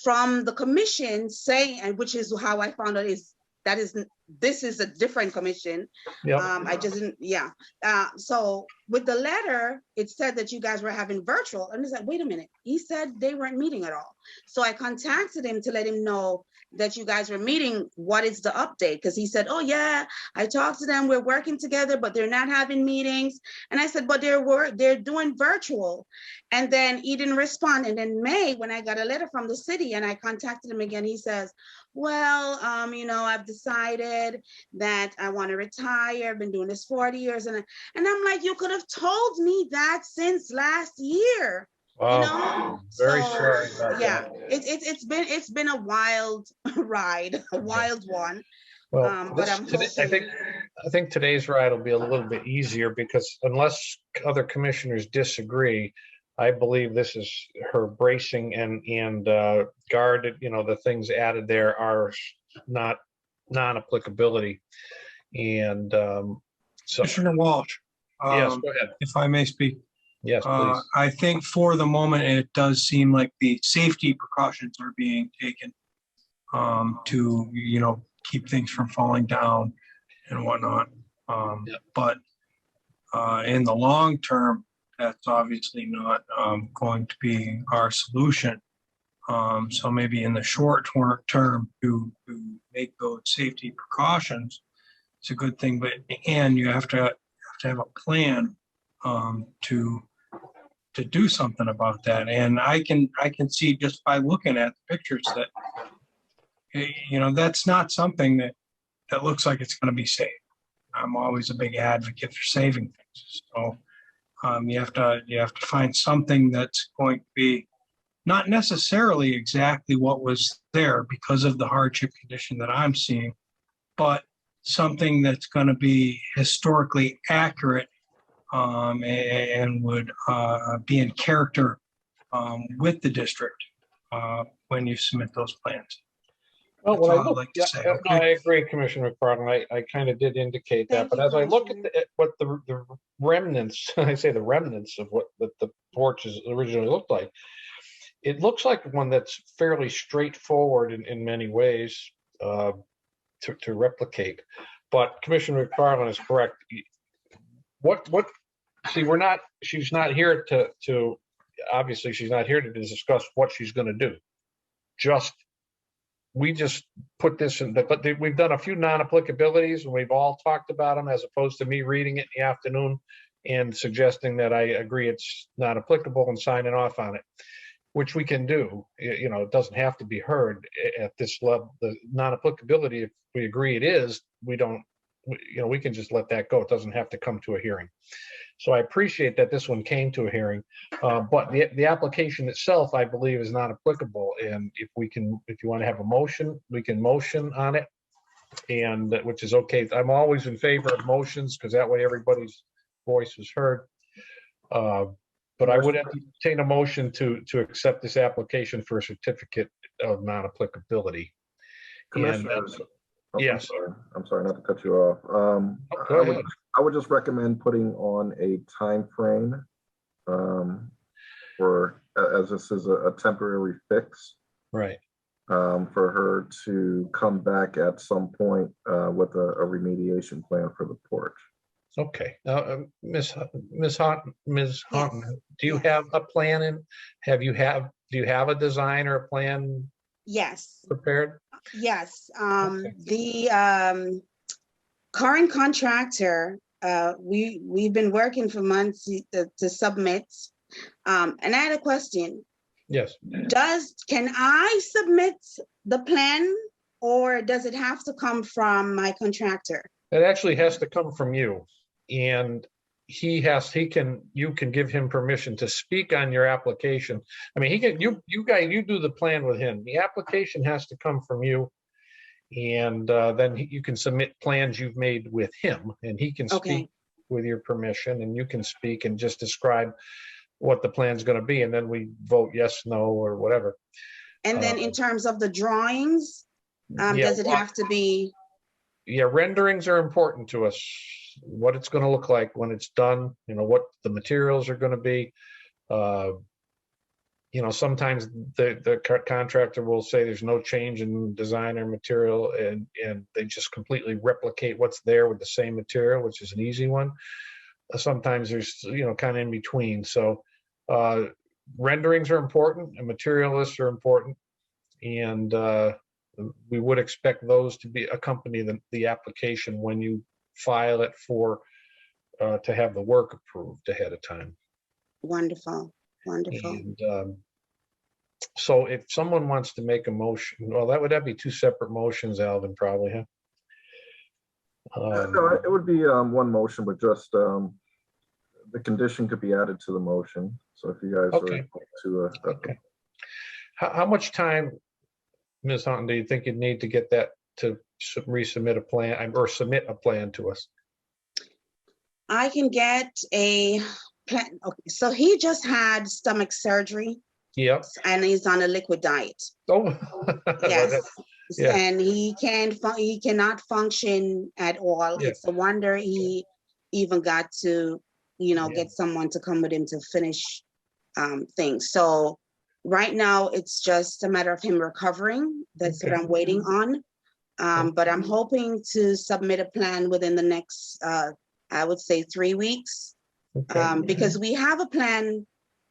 from the commission saying, and which is how I found out, is that is this is a different commission. Yep. I just didn't, yeah. So with the letter, it said that you guys were having virtual. And I said, wait a minute. He said they weren't meeting at all. So I contacted him to let him know that you guys were meeting. What is the update? Because he said, oh yeah, I talked to them. We're working together, but they're not having meetings. And I said, but they're doing virtual. And then he didn't respond. And then May, when I got a letter from the city and I contacted him again, he says, well, I've decided that I want to retire. I've been doing this 40 years. And I'm like, you could have told me that since last year. Wow. Very sorry about Yeah, that. it's been a wild ride, a wild one. Well, But I'm I think today's ride will be a little bit easier because unless other commissioners disagree, I believe this is her bracing and guarded, the things added there are not non-applicability. And so. Commissioner Walsh. Yes, go ahead. If I may speak. Yes, please. I think for the moment, it does seem like the safety precautions are being taken to, keep things from falling down and whatnot. But in the long term, that's obviously not going to be our solution. So maybe in the short term to make those safety precautions, it's a good thing. But again, you have to have a plan to do something about that. And I can see just by looking at the pictures that that's not something that looks like it's going to be safe. I'm always a big advocate for saving things. So you have to find something that's going to be not necessarily exactly what was there because of the hardship condition that I'm seeing, but something that's going to be historically accurate and would be in character with the district when you submit those plans. Well, That's when all I'd like to say. no, I agree, Commissioner McFarland. I kind of did indicate that, but as I look at what the remnants, I say the remnants of what the porches originally looked like, it looks like one that's fairly straightforward in many ways to replicate. But Commissioner McFarland is correct. See, she's not here to obviously she's not here to discuss what she's going to do. We just put this in, but we've done a few non-applicabilities and we've all talked about them as opposed to me reading it in the afternoon and suggesting that I agree it's not applicable and signing off on it, which we can do. It doesn't have to be heard at this level. The non-applicability, if we agree it is, we can just let that go. It doesn't have to come to a hearing. So I appreciate that this one came to a hearing, but the application itself, I believe, is not applicable. And if you want to have a motion, we can motion on it, and which is okay. I'm always in favor of motions because that way everybody's voice is heard. But I would entertain a motion to accept this application for a certificate of non-applicability. Commissioners, yes. I'm sorry not to cut you off. Go ahead. I would just recommend putting on a time frame for, as this is a temporary fix. Right. For her to come back at some point with a remediation plan for the porch. Okay. Now, Ms. Houghton, do you have a plan in? Do you have a design or a plan? Yes. Prepared? Yes. The current contractor, we've been working for months to submit. And I had a question. Yes. Can I submit the plan or does it have to come from my contractor? It actually has to come from you. And you can give him permission to speak on your application. I mean, you do the plan with him. The application has to come from you. And then you can submit plans you've made with him and he can speak with your permission, and you can speak and just describe what the plan's going to be. And then we vote yes, no, or whatever. And then in terms of the drawings, does it have to be? Yeah, renderings are important to us. What it's going to look like when it's done, what the materials are going to be. sometimes the contractor will say there's no change in design or material, and they just completely replicate what's there with the same material, which is an easy one. Sometimes there's, kind of in between. So renderings are important and material lists are important. And we would expect those to be accompany the application when you file it for to have the work approved ahead of time. Wonderful. Wonderful. And so if someone wants to make a motion, well, that'd be two separate motions, Alvin, probably, huh? No, it would be one motion, but just the condition could be added to the motion. So if you guys Okay. are to Okay. How much time, Ms. Hunton, do you think you'd need to get that to resubmit a plan or submit a plan to us? I can get a plan. Okay, so he just had stomach surgery. Yep. And he's on a liquid diet. Oh. Yes. Yeah. And he cannot function at all. Yeah. It's a wonder he even got to, get someone to come with him to finish things. So right now it's just a matter of him recovering. That's what I'm waiting on. But I'm hoping to submit a plan within the next, I would say 3 weeks, because we have a plan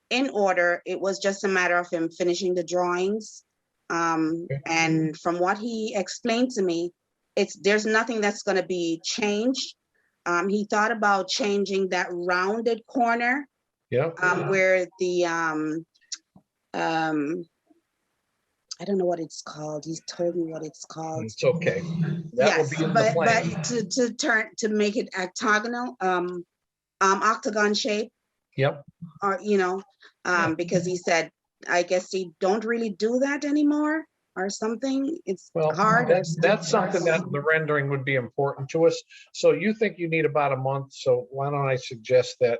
in order. It was just a matter of him finishing the drawings. And from what he explained to me, there's nothing that's going to be changed. He thought about changing that rounded corner. Yeah. Where the I don't know what it's called. He's told me what it's called. It's okay. That will be in the plan. But to make it octagonal, octagon shape. Yep. Or because he said, I guess they don't really do that anymore or something. It's hard. That's something that the rendering would be important to us. So you think you need about a month. So why don't I suggest that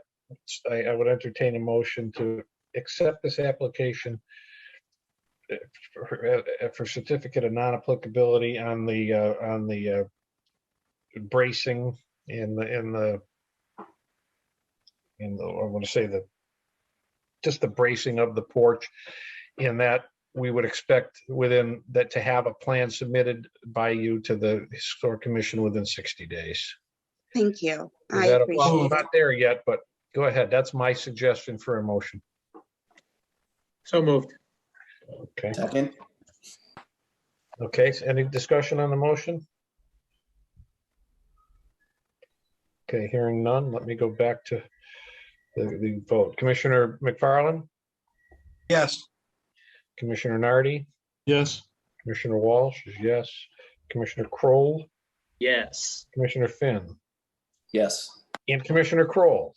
I would entertain a motion to accept this application for certificate of non-applicability on the bracing I want to say just the bracing of the porch, in that we would expect within that to have a plan submitted by you to the Historic Commission within 60 days. Thank you. I Well, appreciate we're it. not there yet, but go ahead. That's my suggestion for a motion. So moved. Okay. Second. Okay, so any discussion on the motion? Okay, hearing none, let me go back to the vote. Commissioner McFarland? Yes. Commissioner Nardi? Yes. Commissioner Walsh is yes. Commissioner Kroll? Yes. Commissioner Finn? Yes. And Commissioner Kroll?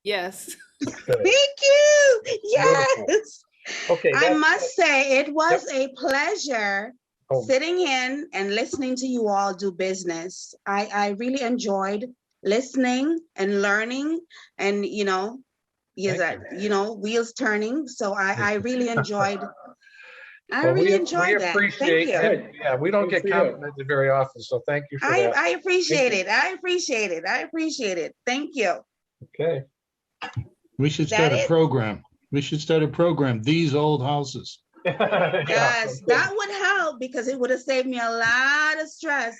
Yes. Okay. Thank you. Yes. Okay. I must say it was a pleasure Oh. sitting in and listening to you all do business. I really enjoyed listening and learning, and wheels turning. So I really enjoyed. We that. appreciate Thank you. it. Yeah, we don't get complimented very often, so thank you for that. I appreciate it. I appreciate it. I appreciate it. Thank you. Okay. We should Is that start a it? program. We should start a program, These Old Houses. Yes, that would help because it would have saved me a lot of stress.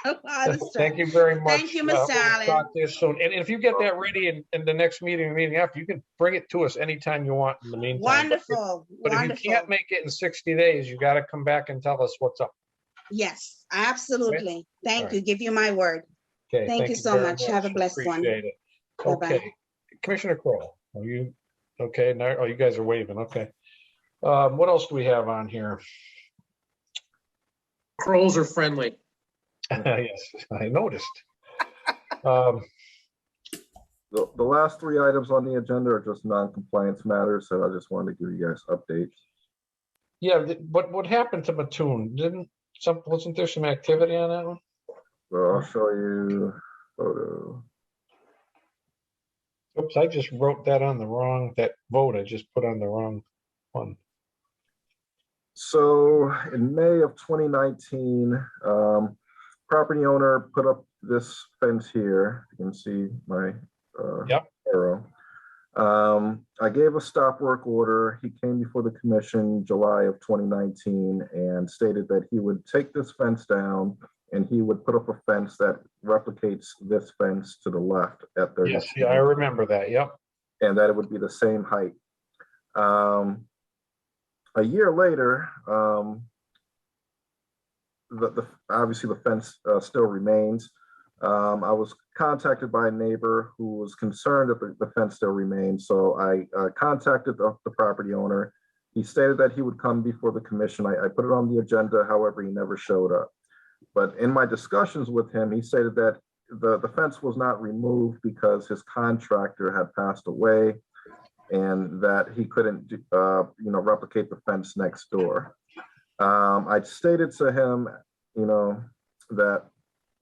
A lot of stress. Thank you very much. Thank you, Mr. We'll Allen. talk to you soon. And if you get that ready in the next meeting after, you can bring it to us anytime you want in the meantime. Wonderful. But if you can't make it in 60 days, you got to come back and tell us what's up. Yes, absolutely. Thank All you. right. Give you my word. Okay. Thank you so very much. Have a blessed one. Appreciate it. Bye-bye. Okay. Commissioner Kroll, are you okay? No, oh, you guys are waving. Okay. What else do we have on here? Crolls are friendly. Yes, I noticed. The last three items on the agenda are just non-compliance matters, so I just wanted to give you guys updates. Yeah, but what happened to Mattoon? Wasn't there some activity on that one? So I'll show you a photo. Oops, I just wrote that on the wrong, that vote I just put on the wrong one. So in May of 2019, property owner put up this fence here. You can see my arrow. I gave a stop work order. He came before the commission July of 2019 and stated that he would take this fence down and he would put up a fence that replicates this fence to the left at 30. Yes, yeah, I remember that. Yep. And that it would be the same height. A year later, obviously the fence still remains. I was contacted by a neighbor who was concerned that the fence still remains. So I contacted the property owner. He stated that he would come before the commission. I put it on the agenda, however, he never showed up. But in my discussions with him, he stated that the fence was not removed because his contractor had passed away and that he couldn't replicate the fence next door. I stated to him, that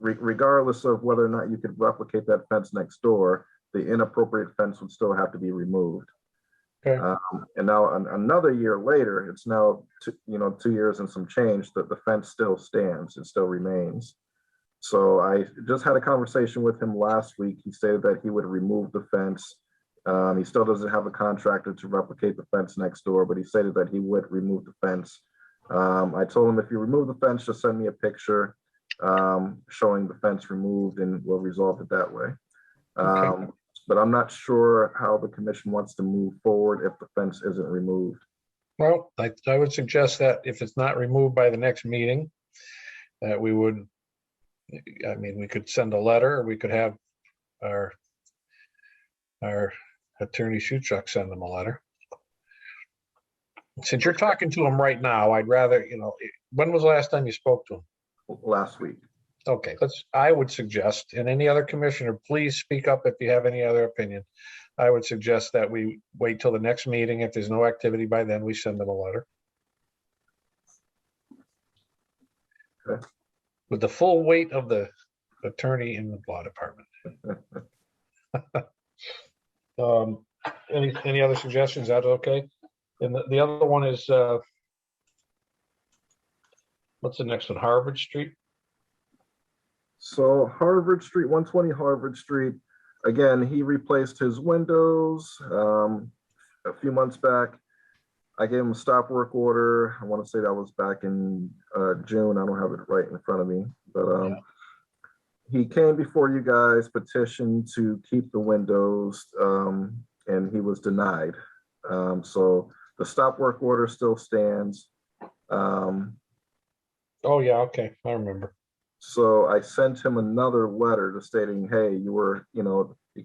regardless of whether or not you could replicate that fence next door, the inappropriate fence would still have to be removed. Okay. And now another year later, it's now 2 years and some change, that the fence still stands, it still remains. So I just had a conversation with him last week. He stated that he would remove the fence. He still doesn't have a contractor to replicate the fence next door, but he stated that he would remove the fence. I told him, if you remove the fence, just send me a picture showing the fence removed and we'll resolve it that way. Okay. But I'm not sure how the commission wants to move forward if the fence isn't removed. Well, I would suggest that if it's not removed by the next meeting, that we would, we could send a letter, or we could have our attorney Shuchuk send them a letter. Since you're talking to him right now, I'd rather, when was the last time you spoke to him? Last week. Okay, I would suggest, and any other commissioner, please speak up if you have any other opinion. I would suggest that we wait till the next meeting. If there's no activity by then, we send them a letter. Okay. With the full weight of the attorney in the law department. Any other suggestions? That's okay. And the other one is, what's the next one? Harvard Street? So Harvard Street, 120 Harvard Street. Again, he replaced his windows a few months back. I gave him a stop work order. I want to say that was back in June. I don't have it right in front of me, but he came before you guys, petitioned to keep the windows, and he was denied. So the stop work order still stands. Oh yeah, okay, I remember. So I sent him another letter just stating, hey, you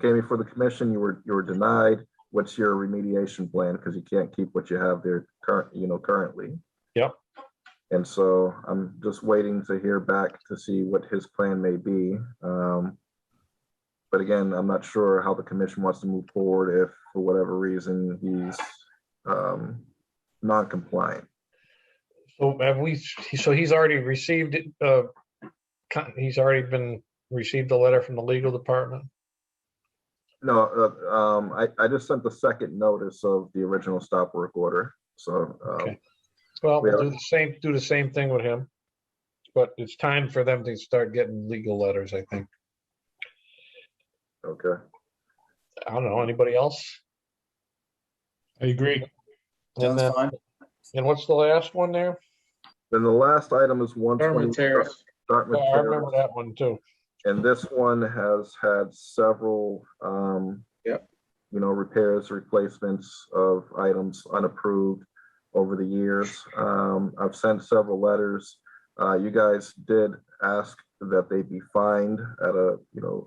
came before the commission, you were denied. What's your remediation plan? Because you can't keep what you have there currently. Yep. And so I'm just waiting to hear back to see what his plan may be. But again, I'm not sure how the commission wants to move forward if for whatever reason he's non-compliant. So he's already received it. He's already received the letter from the legal department? No, I just sent the second notice of the original stop work order. So okay. Well, we'll do the same thing with him, but it's time for them to start getting legal letters, I think. Okay. I don't know. Anybody else? I agree. And then, and what's the last one there? Then the last item is 120 Terrace. Dartmouth I Terrace. remember that one too. And this one has had several, repairs, replacements of items unapproved over the years. I've sent several letters. You guys did ask that they be fined at a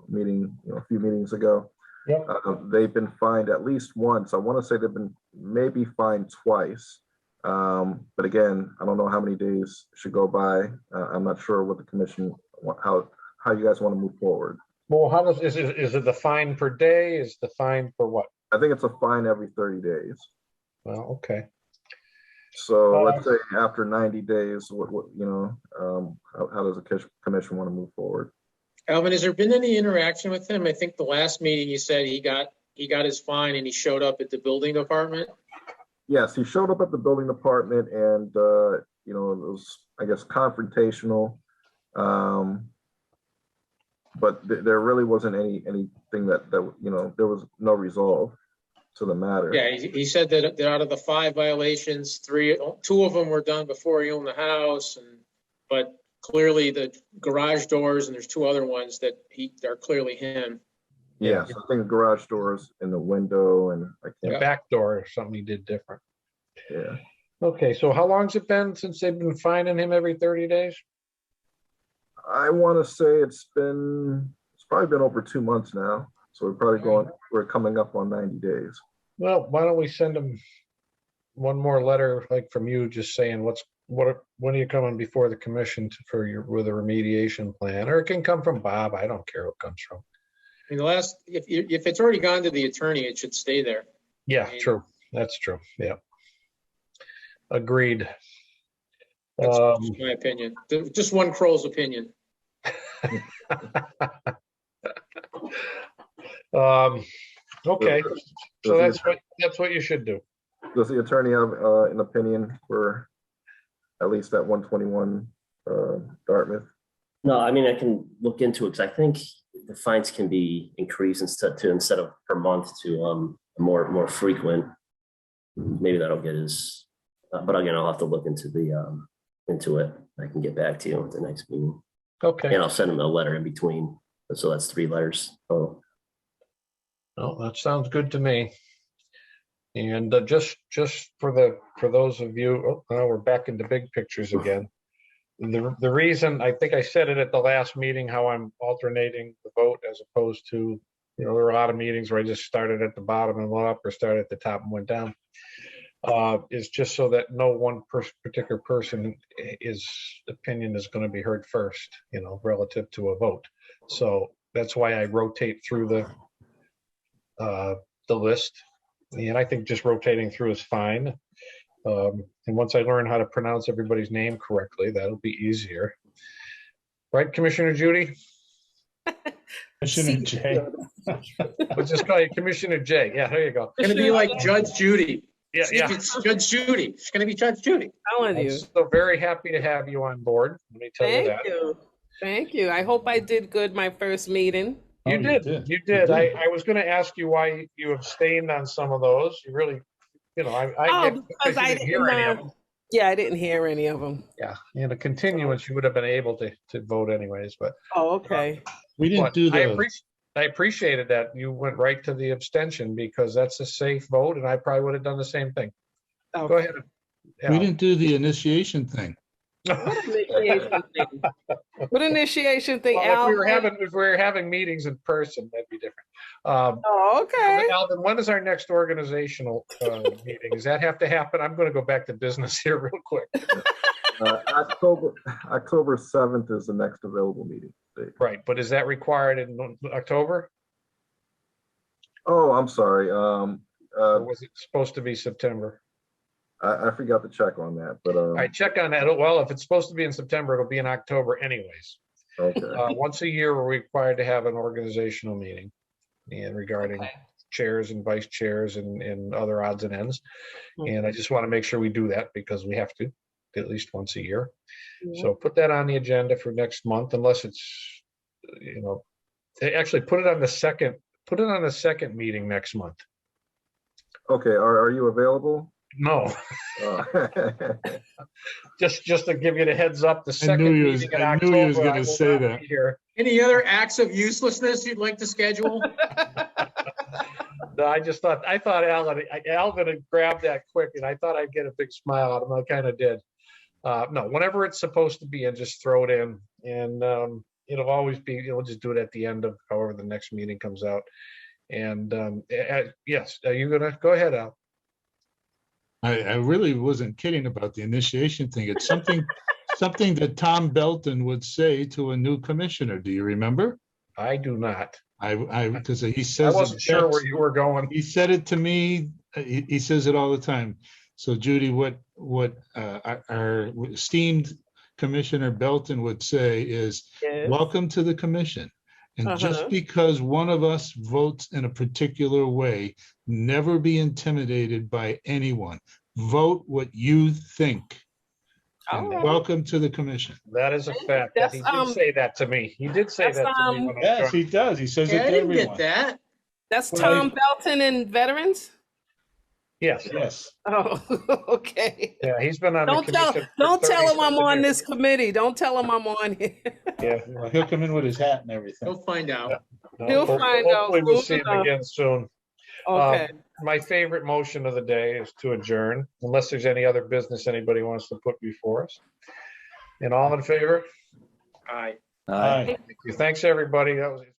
meeting a few meetings ago. Yep. They've been fined at least once. I want to say they've been maybe fined twice. But again, I don't know how many days should go by. I'm not sure what the commission, how you guys want to move forward. Well, is it the fine per day? Is the fine for what? I think it's a fine every 30 days. Well, okay. So let's say after 90 days, how does the commission want to move forward? Alvin, has there been any interaction with him? I think the last meeting you said he got his fine and he showed up at the building department. Yes, he showed up at the building department and it was, I guess, confrontational. But there really wasn't anything that there was no resolve. to the matter. Yeah, he said that out of the 5 violations, 2 of them were done before he owned the house, but clearly the garage doors, and there's 2 other ones that are clearly him. Yeah, so I think the garage doors and the window and The back door or something he did different. Yeah. Okay, so how long's it been since they've been fining him every 30 days? I want to say it's probably been over 2 months now. So we're coming up on 90 days. Well, why don't we send him one more letter, like from you, just saying when are you coming before the commission with a remediation plan? Or it can come from Bob. I don't care who it comes from. I mean, if it's already gone to the attorney, it should stay there. Yeah, true. That's true. Yeah. Agreed. That's my opinion. Just one Crow's opinion. Okay, so that's what you should do. Does the attorney have an opinion for at least that 121 Dartmouth? No, I mean, I can look into it because I think the fines can be increased instead of per month to more frequent. Maybe that'll get us, but again, I'll have to look into into it. I can get back to you at the next meeting. Okay. And I'll send him a letter in between. So that's 3 letters. Oh. Oh, that sounds good to me. And just for those of you, now we're back into big pictures again. The reason, I think I said it at the last meeting, how I'm alternating the vote as opposed to, there were a lot of meetings where I just started at the bottom and went up, or started at the top and went down. Is just so that no one particular person opinion is going to be heard first, relative to a vote. So that's why I rotate through the list. And I think just rotating through is fine. And once I learn how to pronounce everybody's name correctly, that'll be easier. Right, Commissioner Judy? Commissioner J. Let's just call you Commissioner J. Yeah, there you go. It's going to be like Judge Judy. Yeah, yeah. It's Judge Judy. It's going to be Judge Judy. Telling you. I'm so very happy to have you on board. Let me tell you that. Thank you. I hope I did good my first meeting. You did. I was going to ask you why you abstained on some of those. You really, I didn't hear any of them. Yeah, I didn't hear any of them. Yeah, in a continuance, you would have been able to vote anyways. But okay. We didn't do that. I appreciated that you went right to the abstention because that's a safe vote, and I probably would have done the same thing. Okay. Go ahead. We didn't do the initiation thing. What initiation thing? Well, if we were having meetings in person, that'd be different. Okay. Alvin, when is our next organizational meeting? Does that have to happen? I'm going to go back to business here real quick. October 7th is the next available meeting date. Right, but is that required in October? Oh, I'm sorry. Or was it supposed to be September? I forgot to check on that, but all right, check on that. Well, if it's supposed to be in September, it'll be in October anyways. Okay. Once a year, we're required to have an organizational meeting and regarding chairs and vice chairs and other odds and ends. And I just want to make sure we do that because we have to at least once a year. So put that on the agenda for next month, unless it's, actually put it on the second meeting next month. Okay. Are you available? No. Just to give you the heads up, the second meeting in October. I knew he was going to say that. Any other acts of uselessness you'd like to schedule? No, I thought Alvin had grabbed that quick, and I thought I'd get a big smile out of him. I kind of did. No, whenever it's supposed to be in, just throw it in, and it'll always be. We'll just do it at the end of however the next meeting comes out. And yes, are you gonna go ahead, Al? I really wasn't kidding about the initiation thing. It's something that Tom Belton would say to a new commissioner. Do you remember? I do not. Because he says I wasn't sure where you were going. He said it to me. He says it all the time. So Judy, what our esteemed Commissioner Belton would say is, welcome to the commission. And just because one of us votes in a particular way, never be intimidated by anyone. Vote what you think. Welcome to the commission. That is a fact. He did say that to me. He did say that to me. Yes, he does. He says it to everyone. Get that. That's Tom Belton and veterans? Yes. Yes. Oh, okay. Yeah, he's been on the Don't tell, commission. don't for tell him I'm 37 on years. this committee. Don't tell him I'm on here. Yeah. Well, he'll come in with his hat and everything. He'll find out. No, He'll find out Hopefully we'll soon see him enough. again soon. Okay. My favorite motion of the day is to adjourn, unless there's any other business anybody wants to put before us. And all in favor? Aye. Aye. Thank you. Thanks, everybody. That was.